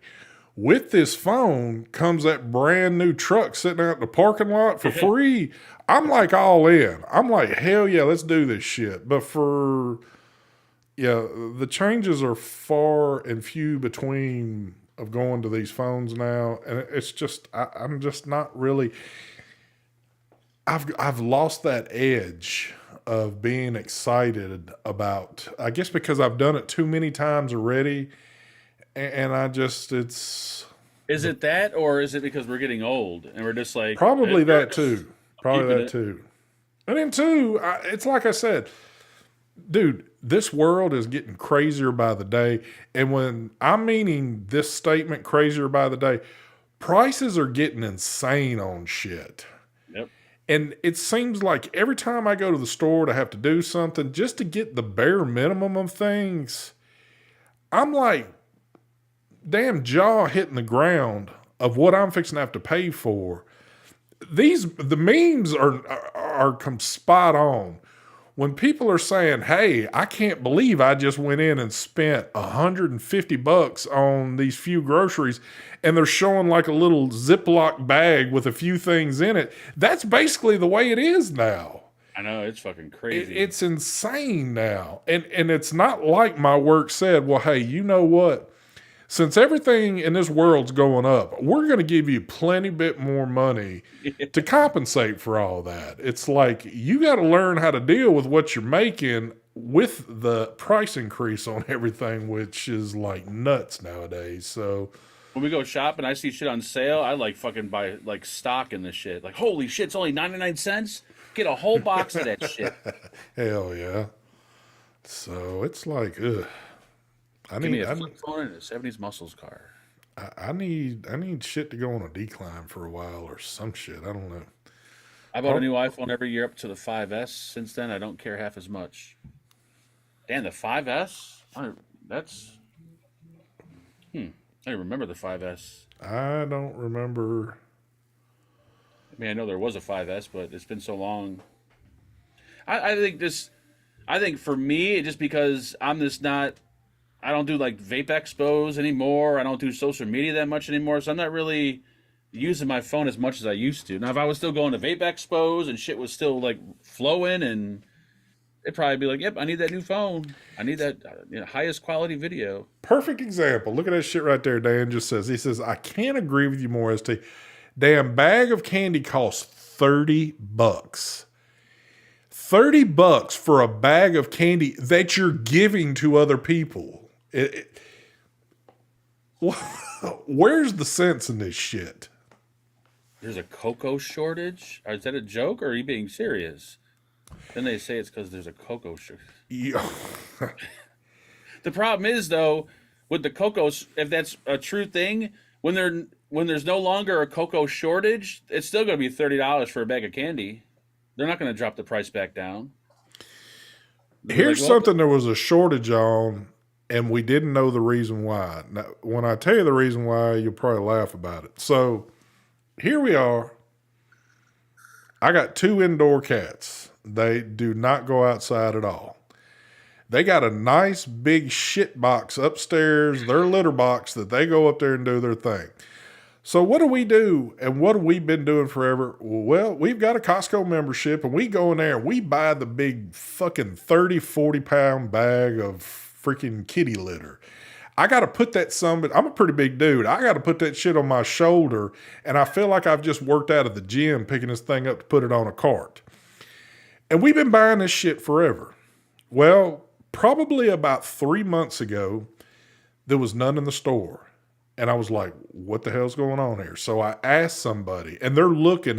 with this phone comes that brand new truck sitting out in the parking lot for free, I'm like all in. I'm like, hell yeah, let's do this shit. But the changes are far and few between of going to these phones now. And it's just, I'm just not really, I've lost that edge of being excited about, I guess because I've done it too many times already. And I just, it's Is it that, or is it because we're getting old and we're just like probably it that works. too. I'm Probably keeping that it. too. And then too, it's like I said, dude, this world is getting crazier by the day. And when I'm meaning this statement crazier by the day, prices are getting insane on shit. Yep. And it seems like every time I go to the store to have to do something just to get the bare minimum of things, I'm like, damn jaw hitting the ground of what I'm fixing to have to pay for. The memes are come spot on. When people are saying, hey, I can't believe I just went in and spent $150 on these few groceries, and they're showing like a little Ziploc bag with a few things in it. That's basically the way it is now. I know it's fucking crazy. It's insane now. And it's not like my work said, well, hey, you know what? Since everything in this world's going up, we're going to give you plenty bit more money to compensate for all that. It's like you got to learn how to deal with what you're making with the price increase on everything, which is like nuts nowadays. So When we go shopping, I see shit on sale. I like fucking buy like stock in this shit. Like holy shit, it's only 99 cents. Get a whole box of that shit. hell yeah. So it's like, ugh. Give me a flip phone and a '70s muscles car. I need shit to go on a decline for a while or some shit. I don't know. I bought a new iPhone every year up to the 5S. Since then, I don't care half as much. Damn, the 5S? That's I don't remember the 5S. I don't remember. I mean, I know there was a 5S, but it's been so long. I think this. I think for me, just because I'm just not. I don't do like vape expos anymore. I don't do social media that much anymore, so I'm not really using my phone as much as I used to. Now, if I was still going to vape expos and shit was still like flowing, and it'd probably be like, "Yep, I need that new phone. I need that highest quality video." Perfect example. Look at that shit right there. Dan just says, he says, I can't agree with you more, ST. Damn bag of candy costs $30. $30 for a bag of candy that you're giving to other people. Where's the sense in this shit? There's a cocoa shortage. Is that a joke, or are you being serious? Then they say it's because there's a cocoa shortage. Yeah. The problem is though, with the cocoa, if that's a true thing, when there's no longer a cocoa shortage, it's still going to be $30 for a bag of candy. They're not going to drop the price back down. Here's something there was a shortage on, and we didn't know the reason why. Now, when I tell you the reason why, you'll probably laugh about it. So here we are. I got 2 indoor cats. They do not go outside at all. They got a nice big shit box upstairs, their litter box, that they go up there and do their thing. So what do we do, and what have we been doing forever? Well, we've got a Costco membership, and we go in there and we buy the big fucking 30, 40-pound bag of freaking kitty litter. I got to put that I'm a pretty big dude. I got to put that shit on my shoulder, and I feel like I've just worked out of the gym picking this thing up to put it on a cart. And we've been buying this shit forever. Well, probably about 3 months ago, there was none in the store. And I was like, what the hell's going on here? So I asked somebody, and they're looking.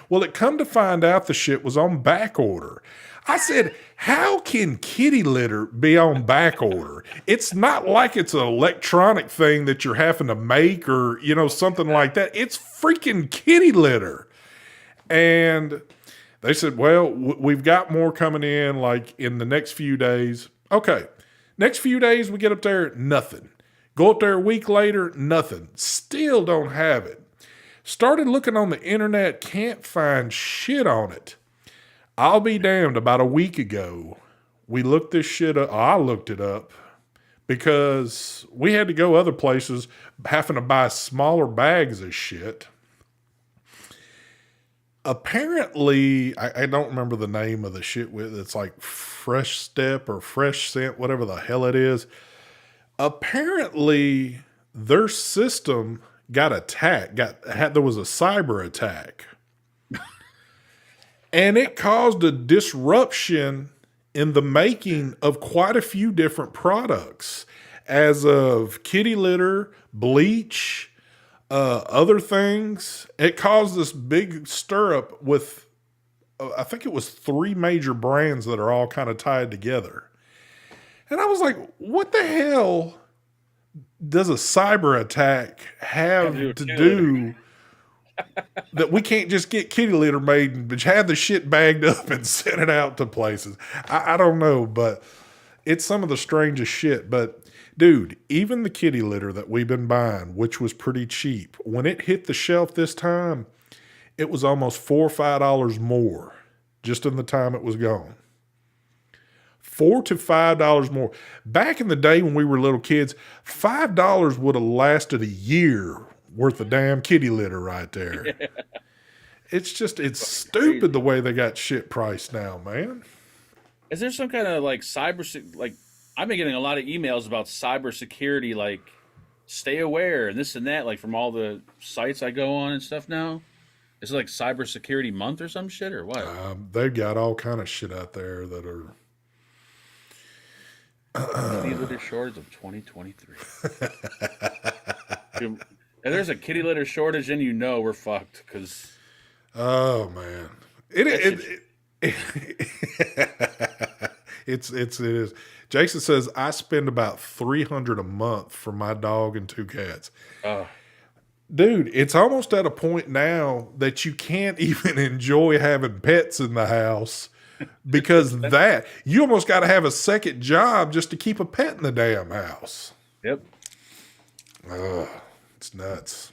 Well, it come to find out the shit was on back order. I said, how can kitty litter be on back order? It's not like it's an electronic thing that you're having to make or, something like that. It's freaking kitty litter. And They said, well, we've got more coming in like in the next few days. Okay. Next few days, we get up there, nothing. Go up there a week later, nothing. Still don't have it. Started looking on the internet, can't find shit on it. I'll be damned, about a week ago, we looked this shit up. I looked it up because we had to go other places, having to buy smaller bags of shit. Apparently, I don't remember the name of the shit with it's like Fresh Step or Fresh Scent, whatever the hell it is. Apparently, their system got attacked. There was a cyber attack, and it caused a disruption in the making of quite a few different products, as of kitty litter, bleach, other things. It caused this big stir up with, I think it was 3 major brands that are all kind of tied together. And I was like, what the hell does a cyber attack have to do that we can't just get kitty litter made and have the shit bagged up and send it out to places? I don't know, but it's some of the strangest shit. But dude, even the kitty litter that we've been buying, which was pretty cheap, when it hit the shelf this time, it was almost $4 or $5 more just in the time it was gone. $4 to $5 more. Back in the day when we were little kids, $5 would have lasted a year worth of damn kitty litter right there. Yeah. It's stupid crazy. The way they got shit priced now, man. Is there some kind of like I've been getting a lot of emails about cybersecurity, like stay aware and this and that, like from all the sites I go on and stuff now. Is it like cybersecurity month or some shit or what? They've got all kind of shit out there that are kitty litter shortage of 2023. Dude, if there's a kitty litter shortage, then we're fucked. Because oh man, it is. Jason says I spend about $300 a month for my dog and 2 cats. Dude, it's almost at a point now that you can't even enjoy having pets in the house. Because that you almost got to have a second job just to keep a pet in the damn house. Yep. It's nuts.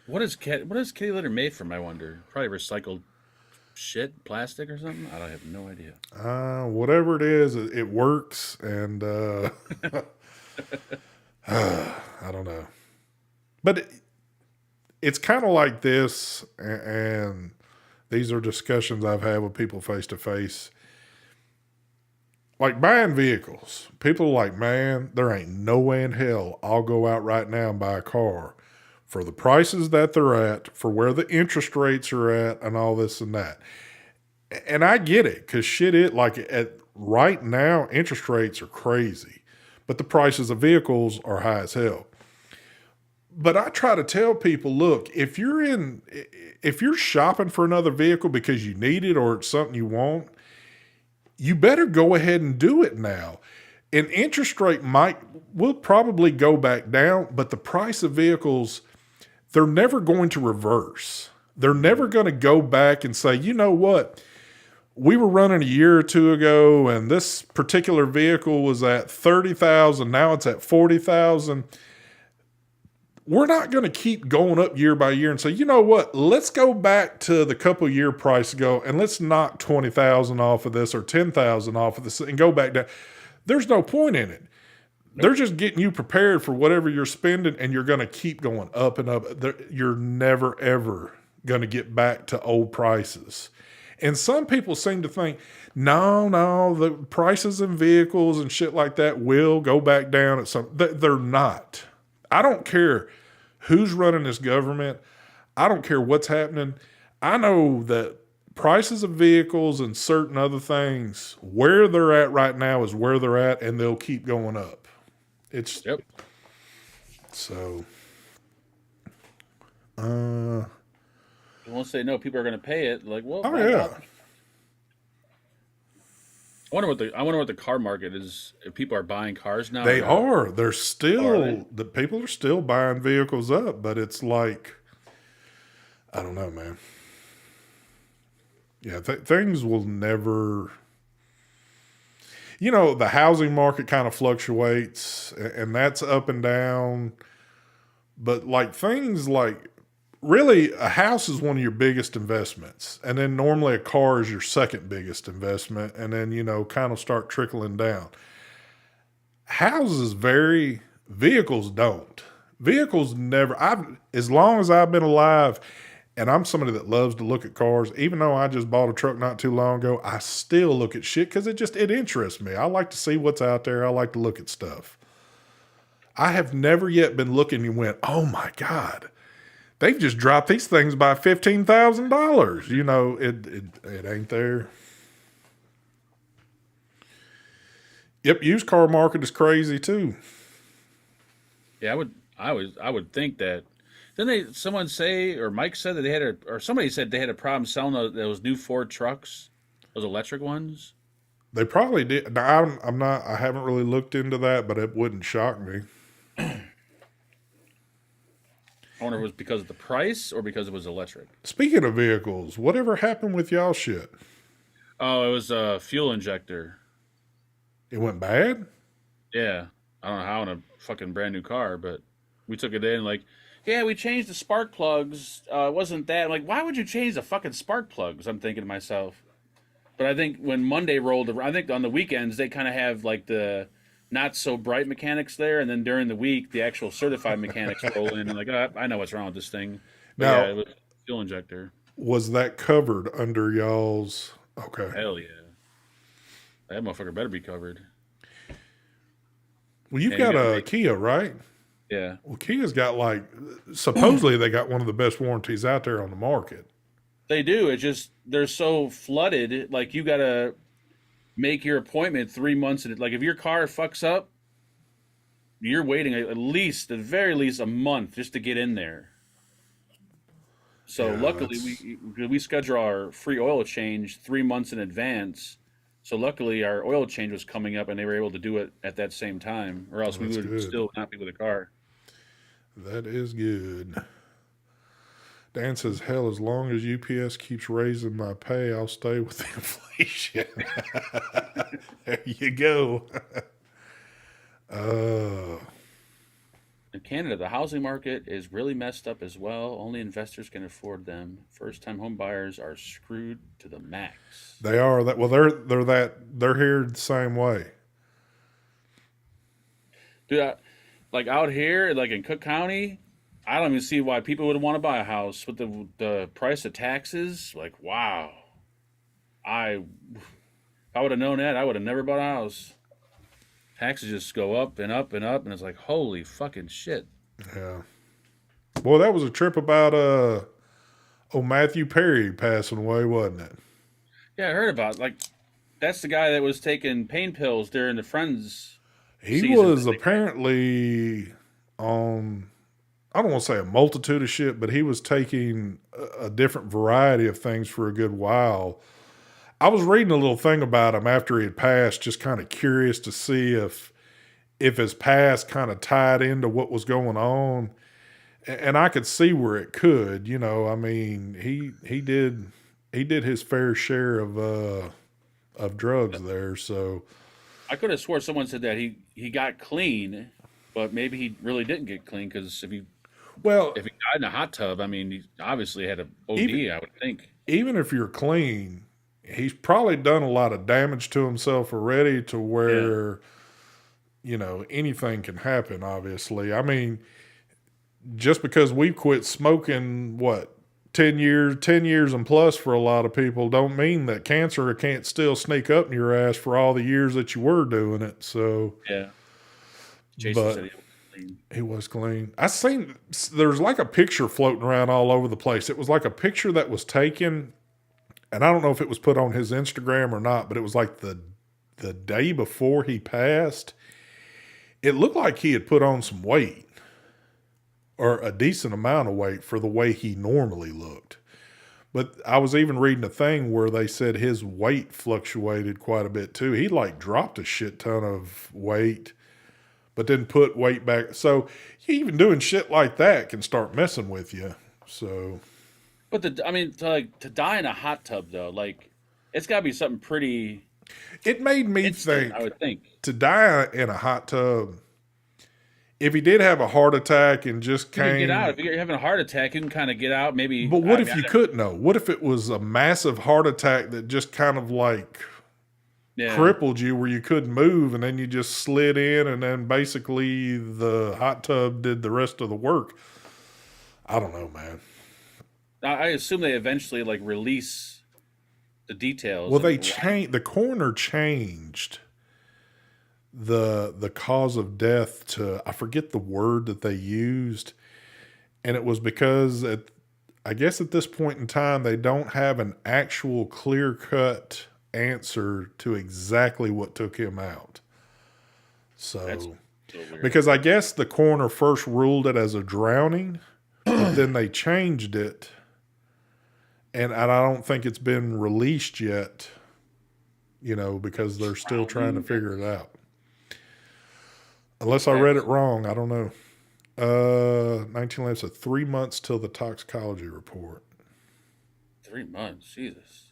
What is kitty litter made from, I wonder? Probably recycled shit, plastic or something? I have no idea. Whatever it is, it works, and I don't know. But it's kind of like this, and these are discussions I've had with people face to face. Like buying vehicles. People are like, man, there ain't no way in hell I'll go out right now and buy a car for the prices that they're at, for where the interest rates are at, and all this and that. And I get it, because right now, interest rates are crazy, but the prices of vehicles are high as hell. But I try to tell people, look, if you're shopping for another vehicle because you need it or it's something you want, you better go ahead and do it now. An interest rate will probably go back down, but the price of vehicles, they're never going to reverse. They're never going to go back and say, you know what? We were running a year or two ago and this particular vehicle was at $30,000. Now it's at $40,000. We're not going to keep going up year by year and say, you know what, let's go back to the couple year price ago and let's knock 20,000 off of this or 10,000 off of this and go back down. There's no point in it. Nope. They're just getting you prepared for whatever you're spending, and you're going to keep going up and up. You're never, ever going to get back to old prices. And some people seem to think, no, the prices in vehicles and shit like that will go back down at some. They're not. I don't care who's running this government. I don't care what's happening. I know that prices of vehicles and certain other things, where they're at right now is where they're at, and they'll keep going up. Yep. So, once they know people are going to pay it, like, well, oh yeah. I wonder what the car market is. If people are buying cars now, they are. The people are still buying vehicles up, but it's like, I don't know, man. Yeah, things will never. The housing market kind of fluctuates, and that's up and down. But like things like really, a house is one of your biggest investments, and then normally a car is your second biggest investment, and then kind of start trickling down. Houses vary, vehicles don't. Vehicles never. I've as long as I've been alive, and I'm somebody that loves to look at cars. Even though I just bought a truck not too long ago, I still look at shit because it interests me. I like to see what's out there. I like to look at stuff. I have never yet been looking and went, oh my God, they've just dropped these things by $15,000. It ain't there. Yep, used car market is crazy too. Yeah, I would think that. Didn't someone say, or Mike said that they had or somebody said they had a problem selling those new Ford trucks, those electric ones. They probably did. Now, I'm not. I haven't really looked into that, but it wouldn't shock me. I wonder if it was because of the price or because it was electric. Speaking of vehicles, whatever happened with y'all shit? Oh, it was a fuel injector. It went bad? Yeah, I don't know how in a fucking brand new car, but we took it in like, yeah, we changed the spark plugs. It wasn't that. I'm like, why would you change the fucking spark plugs? I'm thinking to myself. But I think when Monday rolled around, I think on the weekends they kind of have like the not so bright mechanics there, and then during the week the actual certified mechanics roll in and like, oh, I know what's wrong with this thing. But yeah, Now, it was a fuel injector. was that covered under y'all's? Okay. Hell yeah, that motherfucker better be covered. Well, you've Yeah, you got got to a make. Kia, right? Yeah, Well, Kia's got supposedly they got one of the best warranties out there on the market. they do. It's just they're so flooded. Like you gotta make your appointment 3 months. Like if your car fucks up, you're waiting at least, at the very least, a month just to get in there. So Yeah, luckily, that's we schedule our free oil change 3 months in advance. So luckily, our oil change was coming up, and they were able to do it at that same time, or else we that's would good. still not be with a car. That is good. Dan says, hell, as long as UPS keeps raising my pay, I'll stay with the inflation. There you go. uh, In Canada, the housing market is really messed up as well. Only investors can afford them. First-time home buyers are screwed to the max. they are that. Well, they're here the same way. Dude, like out here, like in Cook County, I don't even see why people would want to buy a house with the price of taxes. Like, wow, I if I would have known that, I would have never bought a house. Taxes just go up and up and up, and it's like, holy fucking shit. Yeah. Boy, that was a trip about Matthew Perry passing away, wasn't it? Yeah, I heard about like that's the guy that was taking pain pills during the Friends He season. was apparently on, I don't want to say a multitude of shit, but he was taking a different variety of things for a good while. I was reading a little thing about him after he had passed, just kind of curious to see if his past kind of tied into what was going on. And I could see where it could, I mean, he did his fair share of drugs there. So, I could have swore someone said that he got clean, but maybe he really didn't get clean because well, if he died in a hot tub, I mean, he obviously had a even OD. I would think. even if you're clean, he's probably done a lot of damage to himself already to Yeah, where, anything can happen, obviously. I mean, just because we quit smoking, what, 10 years and plus for a lot of people don't mean that cancer can't still sneak up in your ass for all the years that you were doing it. So, yeah. Jason said but he was clean. he was clean. I seen there's like a picture floating around all over the place. It was like a picture that was taken, and I don't know if it was put on his Instagram or not, but it was like the day before he passed. It looked like he had put on some weight or a decent amount of weight for the way he normally looked. But I was even reading a thing where they said his weight fluctuated quite a bit too. He like dropped a shit ton of weight, but then put weight back. So even doing shit like that can start messing with you. So But to die in a hot tub though, like it's got to be something pretty It made me instant, I think would think. to die in a hot tub. If he did have a heart attack and just You can get out came, if you're having a heart attack. You can kind of get out. Maybe but what if you couldn't know? What if it was a massive heart attack that just kind of like yeah. crippled you where you couldn't move and then you just slid in and then basically the hot tub did the rest of the work? I don't know, man. I assume they eventually like release the details. Well, of they why- changed, the coroner changed the cause of death to, I forget the word that they used, and it was because I guess at this point in time they don't have an actual clear-cut answer to exactly what took him out. That's So so weird. because I guess the coroner first ruled it as a drowning, but then they changed it, and I don't think it's been released yet, because they're still trying to figure it out. Unless I read it wrong, I don't know. 1911 said 3 months till the toxicology report. 3 months, Jesus.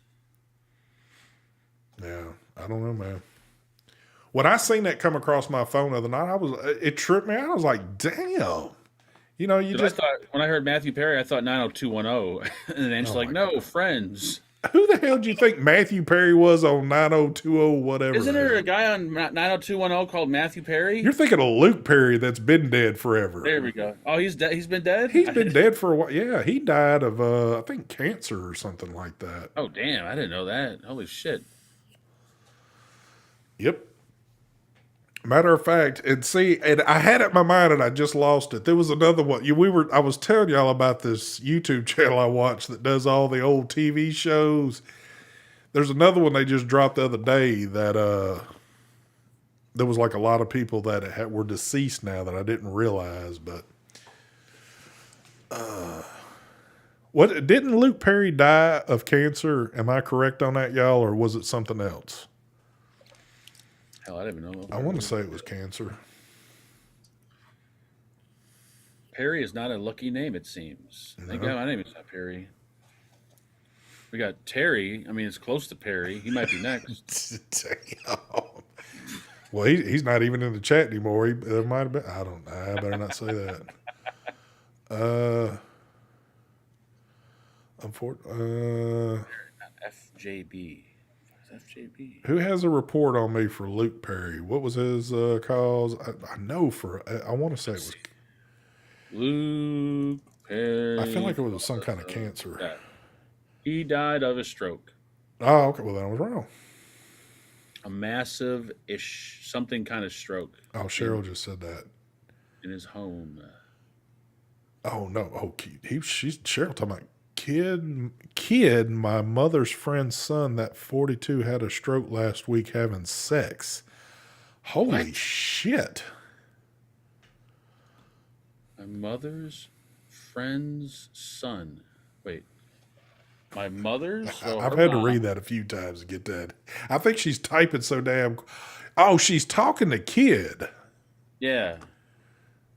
Yeah, I don't know, man. When I seen that come across my phone the other night, it tripped me out. I was like, damn. You Dude, just, I thought when I heard Matthew Perry, I thought 90210, and then she's like, "No, Friends." who the hell do you think Matthew Perry was on 9020 whatever? Isn't there a guy on 90210 called Matthew Perry? You're thinking of Luke Perry that's been dead forever. There we go. Oh, he's dead. He's been dead. He's been dead for a while. Yeah, he died of, I think, cancer or something like that. Oh, damn! I didn't know that. Holy shit! Yep. Matter of fact, and I had it in my mind and I just lost it. There was another one. I was telling y'all about this YouTube channel I watched that does all the old TV shows. There's another one they just dropped the other day that there was like a lot of people that were deceased now that I didn't realize. But what didn't Luke Perry die of cancer? Am I correct on that, y'all, or was it something else? Hell, I didn't even know. I want to say it was cancer. Perry is not a lucky name, it sees. Thank God my name is not Perry. We got Terry. I mean, it's close to Perry. He might be next. Damn. Well, he's not even in the chat anymore. There might have been. I better not say that. Unfortunately, FJB. FJB. who has a report on me for Luke Perry? What was his cause? I know I want to say it was. Luke Perry. I feel like it was some kind of cancer. Yeah. He died of a stroke. Oh, okay. Well, then I was wrong. A massive-ish, something kind of stroke. Oh, Cheryl just said that. In his home. Oh, no. Oh, she's Cheryl talking about kid, my mother's friend's son, that 42 had a stroke last week having sex. Holy shit. My mother's friend's son. Wait. My mother's? I've had to read that a few times to get that. I think she's typing so damn. Oh, she's talking to kid. Yeah.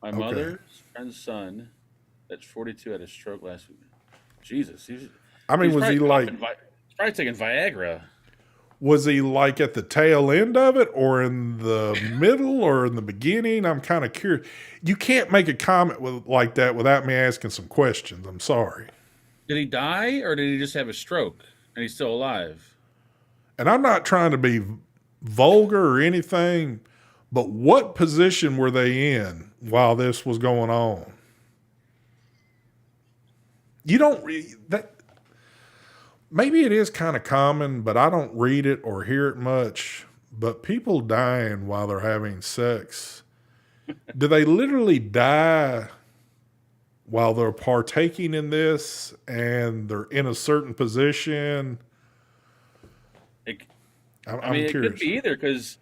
My mother's friend's son, that's 42, had a stroke last week. Jesus. Was he like? He's probably taking Viagra. Was he like at the tail end of it, or in the middle, or in the beginning? I'm kind of curious. You can't make a comment like that without me asking some questions. I'm sorry. Did he die, or did he just have a stroke and he's still alive? And I'm not trying to be vulgar or anything, but what position were they in while this was going on? You don't read that. Maybe it is kind of common, but I don't read it or hear it much. But people dying while they're having sex, do they literally die while they're partaking in this and they're in a certain position? I'm curious. It could be either, because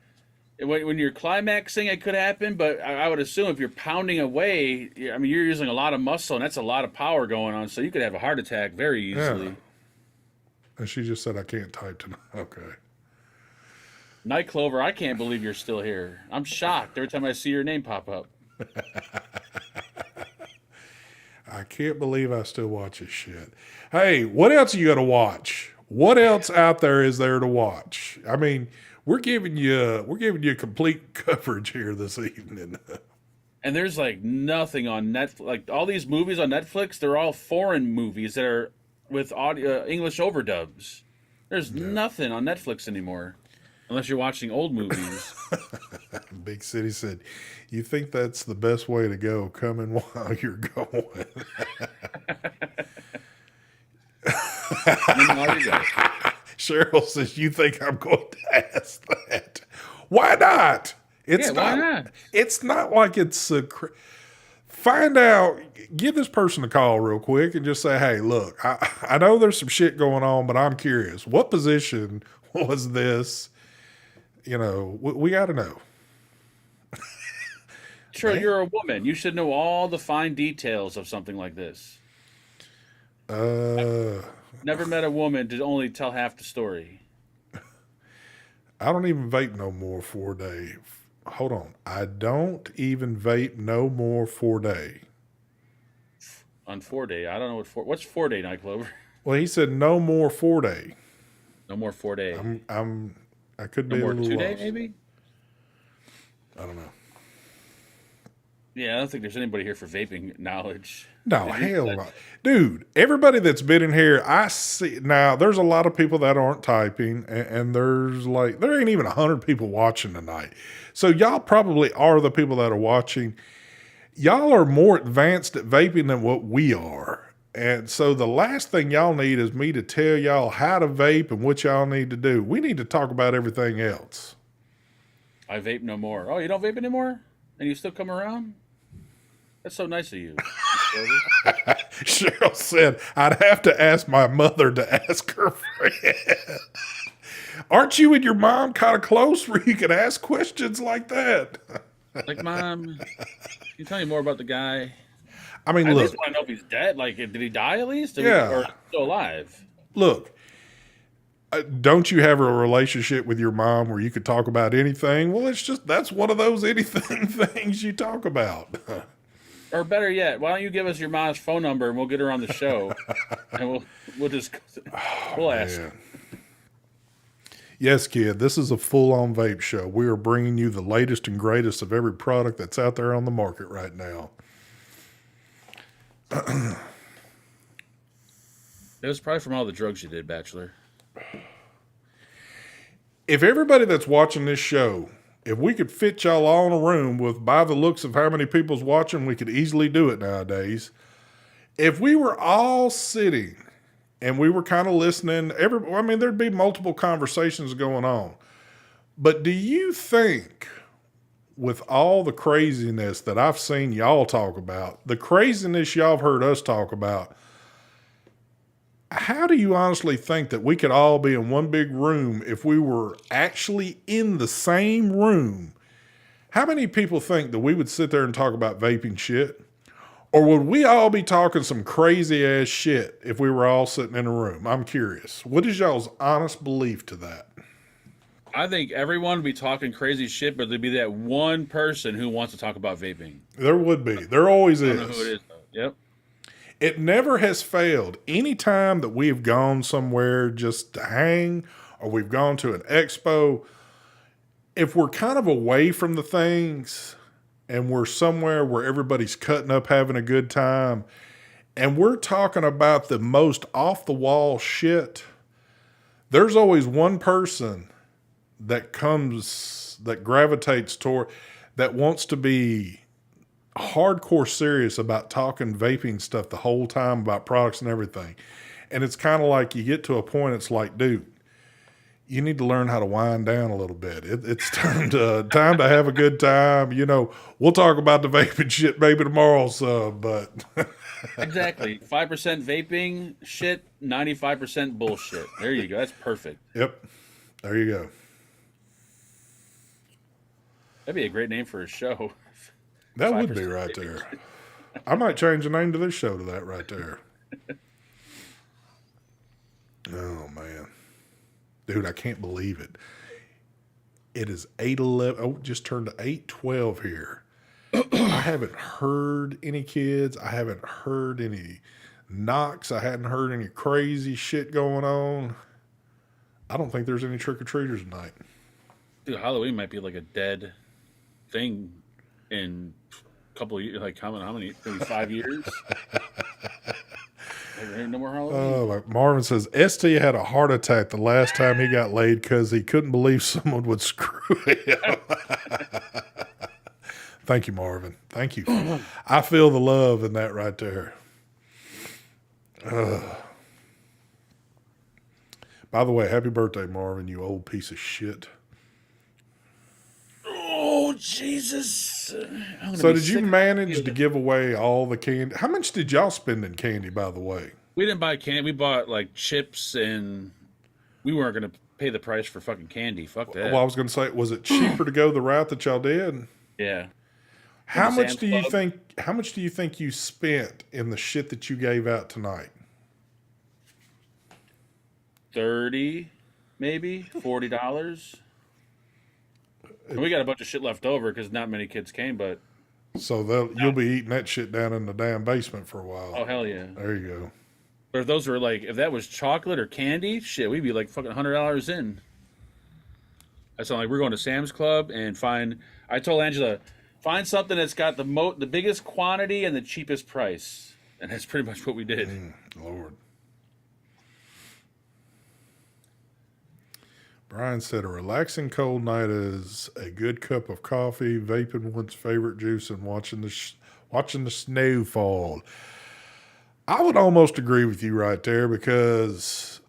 when you're climaxing, it could happen. But I would assume if you're pounding away, you're using a lot of muscle, and that's a lot of power going on. So you could have a heart attack very easily. Yeah. And she just said, I can't type tonight. Okay. Night Clover, I can't believe you're still here. I'm shocked every time I see your name pop up. I can't believe I still watch this shit. Hey, what else are you gonna watch? What else out there is there to watch? I mean, we're giving you complete coverage here this evening. And there's like nothing on Netflix. Like all these movies on Netflix, they're all foreign movies that are with audio English overdubs. There's nothing on Netflix anymore, unless you're watching old movies. Big City said, "You think that's the best way to go? Coming while you're going." There you go. Cheryl says, "You think I'm going to ask that? Why not? It's Yeah, why not? It's not like it's a. Find out. Give this person a call real quick and just say, "Hey, look, I know there's some shit going on, but I'm curious. What position was this? You know, we got to know." Sure, you're a woman. You should know all the fine details of something like this. Never met a woman to only tell half the story. I don't even vape no more 4-day. Hold on. I don't even vape no more 4-day. On 4-day, I don't know what's 4-day, Night Clover. Well, he said no more 4-day. No more 4-day. I could No be a more little 2-day, lost. maybe. I don't know. Yeah, I don't think there's anybody here for vaping knowledge. No, hell no. Dude, everybody that's been in here, I see. Now, there's a lot of people that aren't typing, and there's like, there ain't even 100 people watching tonight. So y'all probably are the people that are watching. Y'all are more advanced at vaping than what we are. And so the last thing y'all need is me to tell y'all how to vape and what y'all need to do. We need to talk about everything else. I vape no more. Oh, you don't vape anymore? And you still come around? That's so nice of you. Cheryl said, "I'd have to ask my mother to ask her friend." Aren't you and your mom kind of close where you can ask questions like that? Like, Mom, can you tell me more about the guy? I mean, I at look, least want to know if he's dead. Like, did he die at least? Yeah. Or still alive? look. Don't you have a relationship with your mom where you could talk about anything? Well, it's just that's one of those anything things you talk about. Or better yet, why don't you give us your mom's phone number and we'll get her on the show, and we'll just we'll ask. Man. Yes, kid, this is a full-on vape show. We are bringing you the latest and greatest of every product that's out there on the market right now. It was probably from all the drugs you did, Bachelor. If everybody that's watching this show, if we could fit y'all all in a room with, by the looks of how many people's watching, we could easily do it nowadays. If we were all sitting and we were kind of listening, there'd be multiple conversations going on. But do you think, with all the craziness that I've seen y'all talk about, the craziness y'all have heard us talk about, how do you honestly think that we could all be in one big room if we were actually in the same room? How many people think that we would sit there and talk about vaping shit? Or would we all be talking some crazy ass shit if we were all sitting in a room? I'm curious. What is y'all's honest belief to that? I think everyone would be talking crazy shit, but there'd be that one person who wants to talk about vaping. There would be. There always I is. don't know who it is, though. Yep. It never has failed. Any time that we've gone somewhere just to hang or we've gone to an expo, if we're kind of away from the things and we're somewhere where everybody's cutting up, having a good time, and we're talking about the most off-the-wall shit, there's always one person that gravitates toward, that wants to be hardcore serious about talking vaping stuff the whole time about products and everything. And it's kind of like you get to a point, it's like, dude, you need to learn how to wind down a little bit. It's time to have a good time. You know, we'll talk about the vaping shit maybe tomorrow, but Exactly. 5% vaping shit, 95% bullshit. There you go. That's perfect. Yep. There you go. That'd be a great name for a show. That would be 5% right vaping. there. I might change the name to this show to that right there. Oh, man. Dude, I can't believe it. It is 8:11. Oh, it just turned to 8:12 here. I haven't heard any kids. I haven't heard any knocks. I hadn't heard any crazy shit going on. I don't think there's any trick or treaters tonight. Dude, Halloween might be like a dead thing in a couple of years. Like how many? Maybe 5 years. Like, no more Halloween. Like Marvin says, ST had a heart attack the last time he got laid because he couldn't believe someone would screw him. Thank you, Marvin. Thank you. I feel the love in that right there. By the way, happy birthday, Marvin, you old piece of shit. Oh, Jesus. So did you manage to give away all the candy? How much did y'all spend in candy, by the way? We didn't buy candy. We bought like chips, and we weren't going to pay the price for fucking candy. Fuck that. Well, I was going to say, was it cheaper to go the route that y'all did? Yeah. How much do you think? How much do you think you spent in the shit that you gave out tonight? 30, maybe $40. And we got a bunch of shit left over because not many kids came. But so you'll be eating that shit down in the damn basement for a while. Oh hell yeah! There you go. But if those were like, if that was chocolate or candy, shit, we'd be like fucking $100 in. I sound like we're going to Sam's Club and find. I told Angela, find something that's got the biggest quantity and the cheapest price, and that's pretty much what we did. Lord. Brian said a relaxing cold night is a good cup of coffee, vaping one's favorite juice, and watching the snow fall. I would almost agree with you right there because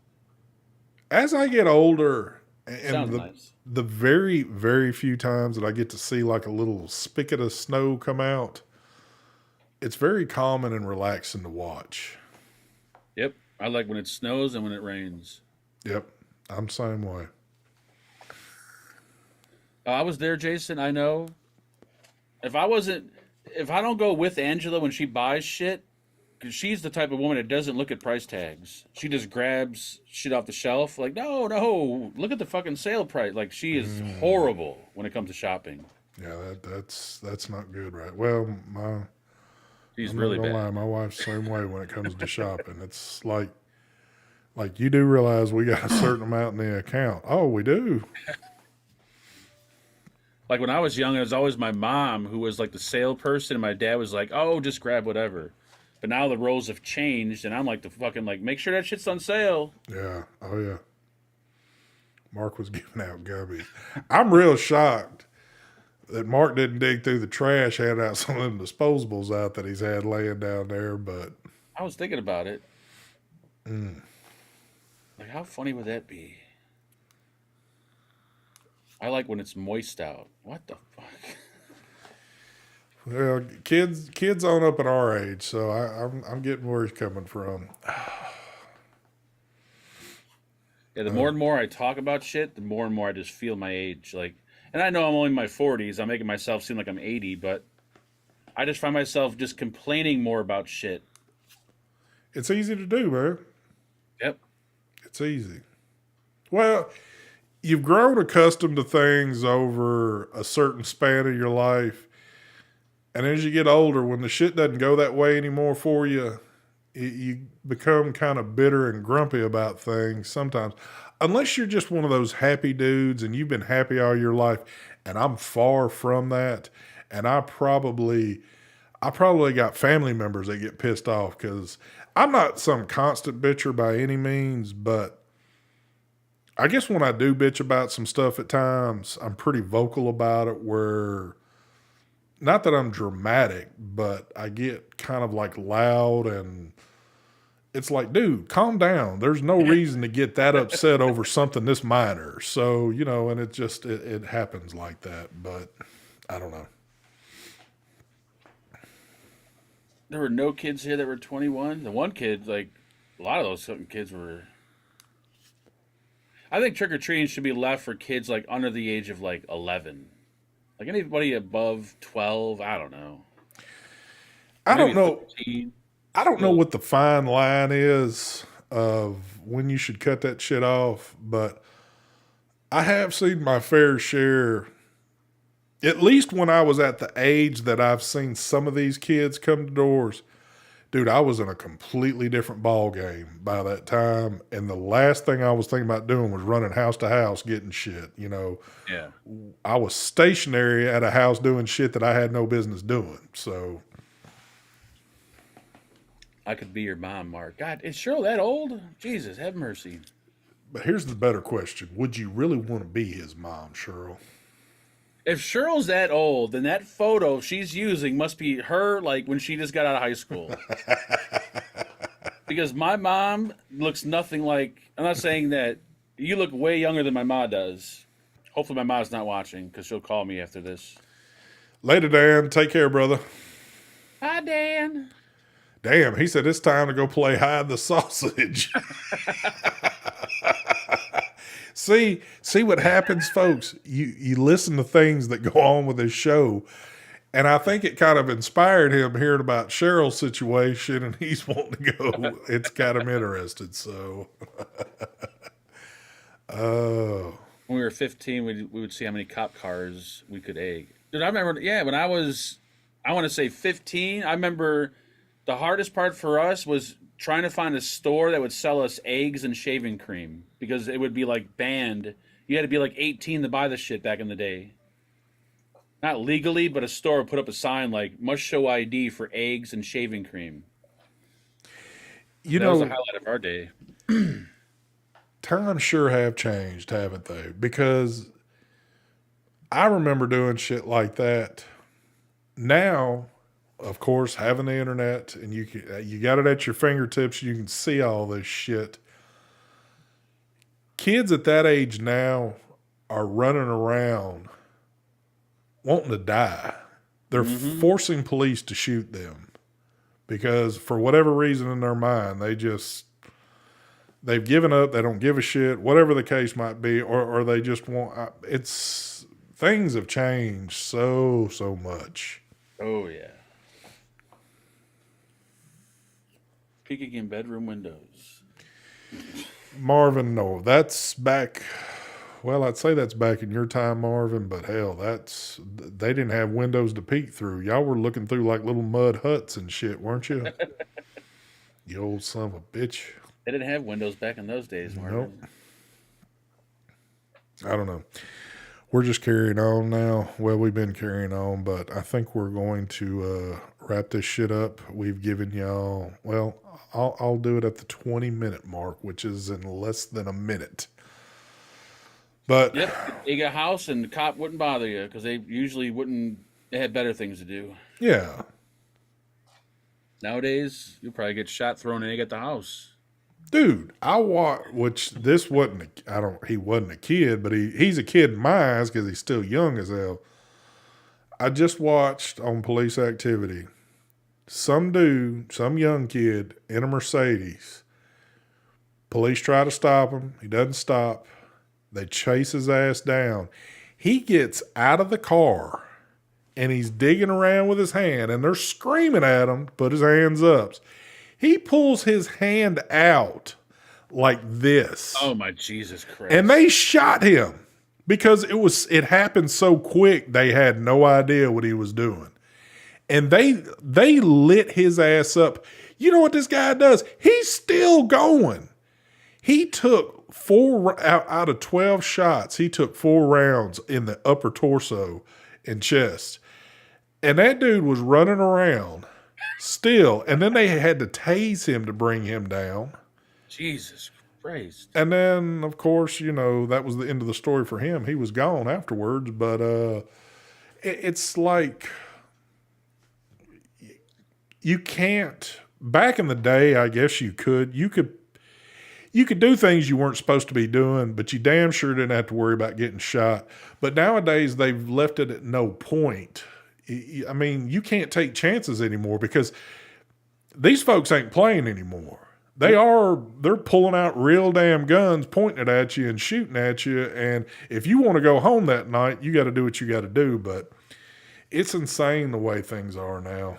as I get older, and the very, very few times that I get to see like a little spigot of snow come out, it's very common and relaxing to watch. Yep. I like when it snows and when it rains. Yep. I'm the same way. I was there, Jason. I know. If I don't go with Angela when she buys shit, because she's the type of woman that doesn't look at price tags. She just grabs shit off the shelf. Like, no, look at the fucking sale price. Like, she is horrible when it comes to shopping. Yeah, that's not good, right? Well, she's really bad. Lie, my wife's the same way when it comes to shopping. It's like you do realize we got a certain amount in the account. Oh, we do. Like when I was young, it was always my mom who was like the sale person, and my dad was like, "Oh, just grab whatever." But now the roles have changed, and I'm like the fucking like, make sure that shit's on sale. Yeah. Oh yeah. Mark was giving out gummies. I'm real shocked that Mark didn't dig through the trash, hand out some of them disposables out that he's had laying down there. But I was thinking about it. Like, how funny would that be? I like when it's moist out. What the fuck? Well, kids on up at our age, so I'm getting where he's coming from. Yeah, the more and more I talk about shit, the more and more I just feel my age. Like, and I know I'm only in my 40s. I'm making myself seem like I'm 80, but I just find myself just complaining more about shit. It's easy to do, man. Yep. It's easy. Well, you've grown accustomed to things over a certain span of your life. And as you get older, when the shit doesn't go that way anymore for you, you become kind of bitter and grumpy about things sometimes. Unless you're just one of those happy dudes and you've been happy all your life. And I'm far from that. And I probably got family members that get pissed off because I'm not some constant bitcher by any means, but I guess when I do bitch about some stuff at times, I'm pretty vocal about it where, not that I'm dramatic, but I get kind of like loud and it's like, dude, calm down. There's no reason to get that upset over something this minor. So, and it happens like that, but I don't know. There were no kids here that were 21. The one kid, like, a lot of those kids were... I think trick-or-treating should be left for kids, like, under the age of, like, 11. Like, anybody above 12, I don't know. I don't know. 13. I don't know what the fine line is of when you should cut that shit off, but I have seen my fair share At least when I was at the age that I've seen some of these kids come to doors, dude, I was in a completely different ball game by that time. And the last thing I was thinking about doing was running house to house getting shit. You know, Yeah. I was stationary at a house doing shit that I had no business doing. So I could be your mom, Mark. God, is Cheryl that old? Jesus, have mercy. but here's the better question. Would you really want to be his mom, Cheryl? If Cheryl's that old, then that photo she's using must be her, like when she just got out of high school. Because my mom looks nothing like. I'm not saying that you look way younger than my ma does. Hopefully, my mom's not watching because she'll call me after this. Later, Dan. Take care, brother. Hi, Dan. Damn, he said it's time to go play hide the sausage. See what happens, folks. You listen to things that go on with this show, and I think it kind of inspired him hearing about Cheryl's situation, and he's wanting to go. It's got him interested. So, oh, When we were 15, we would see how many cop cars we could egg. Dude, I remember, yeah, when I was, I want to say 15, I remember the hardest part for us was trying to find a store that would sell us eggs and shaving cream because it would be like banned. You had to be like 18 to buy the shit back in the day. Not legally, but a store would put up a sign like must show ID for eggs and shaving cream. you That was know, the highlight of our day. times sure have changed, haven't they? Because I remember doing shit like that. Now, of course, having the internet and you got it at your fingertips, you can see all this shit. Kids at that age now are running around wanting to die. They're forcing police to shoot them because for whatever reason in their mind, they've given up. They don't give a shit, whatever the case might be, or they just want. It's things have changed so much. Oh, yeah. Peeking in bedroom windows. Marvin, no, that's back. Well, I'd say that's back in your time, Marvin, but hell, they didn't have windows to peek through. Y'all were looking through like little mud huts and shit, weren't you? You old son of a bitch. They didn't have windows back in those days, Marvin. Nope. I don't know. We're just carrying on now. Well, we've been carrying on, but I think we're going to wrap this shit up. We've given y'all, well, I'll do it at the 20-minute mark, which is in less than a minute. But Yep, you got a house and the cop wouldn't bother you because they usually wouldn't. They had better things to do. yeah, Nowadays, you'll probably get shot, thrown an egg at the house. dude, I watched. Which this wasn't. He wasn't a kid, but he's a kid in my eyes because he's still young as hell. I just watched on Police Activity. Some dude, some young kid in a Mercedes. Police try to stop him. He doesn't stop. They chase his ass down. He gets out of the car and he's digging around with his hand and they're screaming at him to put his hands up. He pulls his hand out like this. Oh my Jesus Christ. And they shot him because it happened so quick they had no idea what he was doing. And they lit his ass up. You know what this guy does? He's still going. He took out of 12 shots, he took 4 rounds in the upper torso and chest. And that dude was running around still. And then they had to tase him to bring him down. Jesus Christ. And then, of course, that was the end of the story for him. He was gone afterwards. But it's like you can't. Back in the day, I guess you could do things you weren't supposed to be doing, but you damn sure didn't have to worry about getting shot. But nowadays, they've left it at no point. I mean, you can't take chances anymore because these folks ain't playing anymore. They're pulling out real damn guns, pointing it at you and shooting at you. And if you want to go home that night, you got to do what you got to do. But it's insane the way things are now.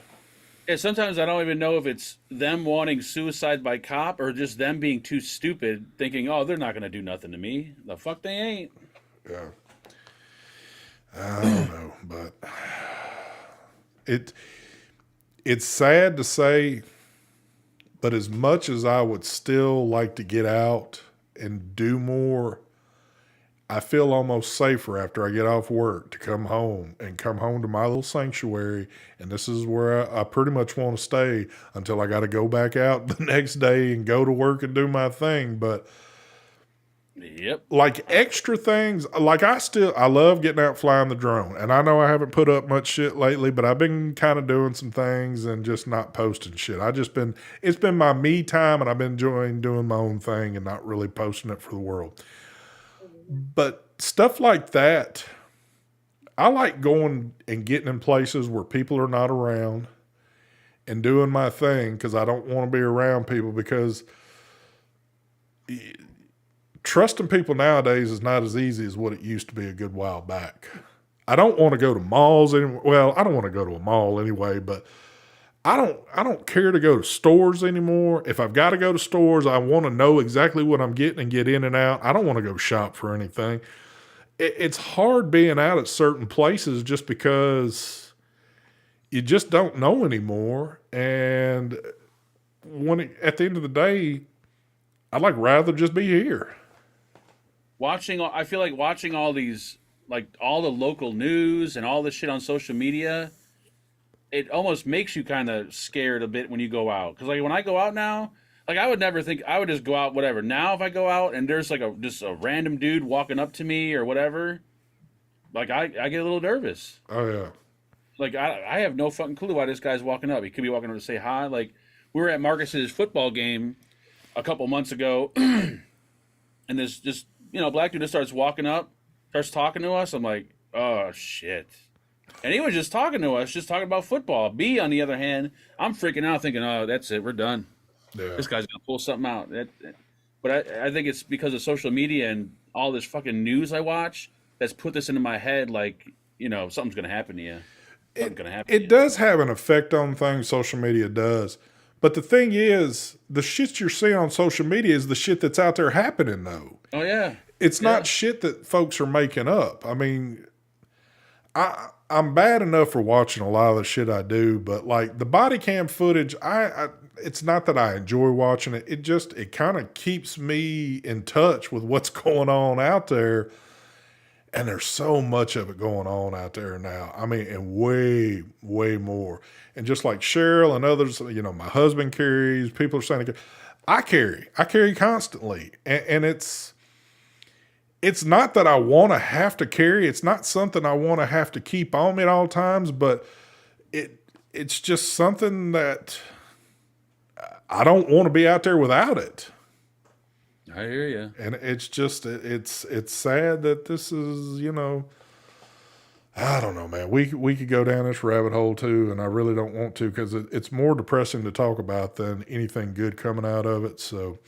Yeah, sometimes I don't even know if it's them wanting suicide by cop or just them being too stupid, thinking, oh, they're not going to do nothing to me. The fuck they ain't. Yeah. I don't know, but It's sad to say, but as much as I would still like to get out and do more, I feel almost safer after I get off work to come home and come home to my little sanctuary. And this is where I pretty much want to stay until I got to go back out the next day and go to work and do my thing. But Yep. like extra things, like I love getting out flying the drone. And I know I haven't put up much shit lately, but I've been kind of doing some things and just not posting shit. It's been my me time, and I've been enjoying doing my own thing and not really posting it for the world. But stuff like that, I like going and getting in places where people are not around and doing my thing because I don't want to be around people, because trusting people nowadays is not as easy as what it used to be a good while back. I don't want to go to malls anymore. Well, I don't want to go to a mall anyway, but I don't care to go to stores anymore. If I've got to go to stores, I want to know exactly what I'm getting and get in and out. I don't want to go shop for anything. It's hard being out at certain places just because you just don't know anymore. And at the end of the day, I'd like rather just be here. I feel like watching all these, like all the local news and all this shit on social media, it almost makes you kind of scared a bit when you go out. Because like when I go out now, like I would never think I would just go out whatever. Now if I go out and there's like just a random dude walking up to me or whatever, like I get a little nervous. Oh yeah. Like I have no fucking clue why this guy's walking up. He could be walking up to say hi. Like we were at Marcus's football game a couple months ago, and this just black dude just starts walking up, starts talking to us. I'm like, oh shit. And he was just talking to us, just talking about football. B, on the other hand, I'm freaking out thinking, oh, that's it. We're done. Yeah. This guy's going to pull something out. But I think it's because of social media and all this fucking news I watch that's put this into my head like, something's going to happen to you. Something's going to happen to you. It does have an effect on things, social media does. But the thing is, the shit you're seeing on social media is the shit that's out there happening, though. Oh, yeah. It's not shit that folks are making up. I mean, I'm bad enough for watching a lot of the shit I do, but like the body cam footage, it's not that I enjoy watching it. It kind of keeps me in touch with what's going on out there. And there's so much of it going on out there now. I mean, and way, way more. And just like Cheryl and others, my husband carries, people are saying, I carry constantly. And it's not that I want to have to carry. It's not something I want to have to keep on me at all times, but it's just something that I don't want to be out there without it. I hear you. And it's just, it's sad that this is, I don't know, man. We could go down this rabbit hole too, and I really don't want to, because it's more depressing to talk about than anything good coming out of it. So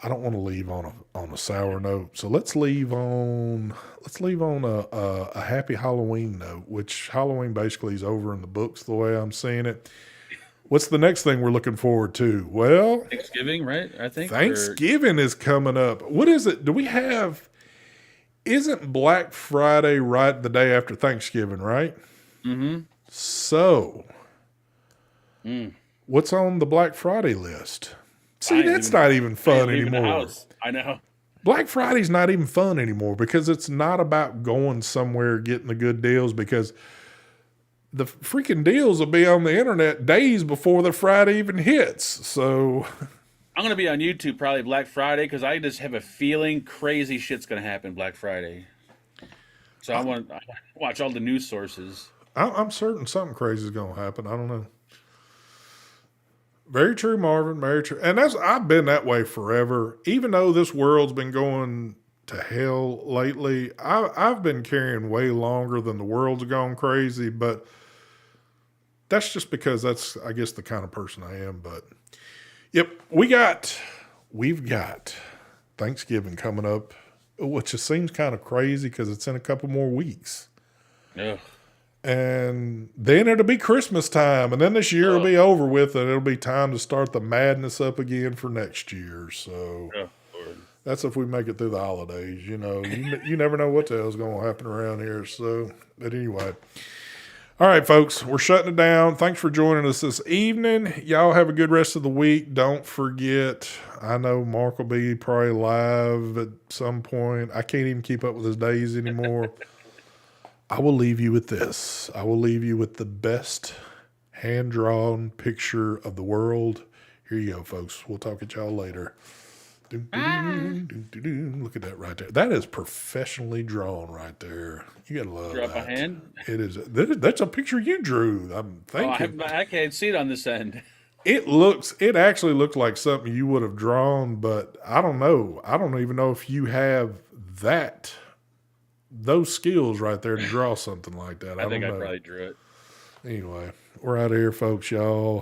I don't want to leave on a sour note. So let's leave on a happy Halloween note, which Halloween basically is over in the books the way I'm seeing it. What's the next thing we're looking forward to? Well, Thanksgiving, right? I think Thanksgiving is coming up. What is it? Isn't Black Friday right the day after Thanksgiving, right? Mm-hmm. So, what's on the Black Friday list? See, that's not even fun anymore. I know. Black Friday's not even fun anymore because it's not about going somewhere getting the good deals, because the freaking deals will be on the internet days before the Friday even hits. So I'm going to be on YouTube probably Black Friday because I just have a feeling crazy shit's going to happen Black Friday. So I want to watch all the news sources. I'm certain something crazy is going to happen. I don't know. Very true, Marvin. Very true. And I've been that way forever. Even though this world's been going to hell lately, I've been carrying way longer than the world's gone crazy, but that's just because that's, I guess, the kind of person I am. But yep, we've got Thanksgiving coming up, which just seems kind of crazy because it's in a couple more weeks. Yeah. And then it'll be Christmas time, and then this year will be over with, and it'll be time to start the madness up again for next year. So that's if we make it through the holidays. You never know what the hell's going to happen around here. So, but anyway, All right, folks, we're shutting it down. Thanks for joining us this evening. Y'all have a good rest of the week. Don't forget, I know Mark will be probably live at some point. I can't even keep up with his days anymore. I will leave you with this. I will leave you with the best hand-drawn picture of the world. Here you go, folks. We'll talk at y'all later. Look at that right there. That is professionally drawn right there. You gotta love Drop a that. hand. It is. That's a picture you drew. I'm thinking. I can't see it on this end. It actually looks like something you would have drawn, but I don't know. I don't even know if you have those skills right there to draw something like that. I think don't I know. probably drew it. Anyway, we're out of here, folks. Y'all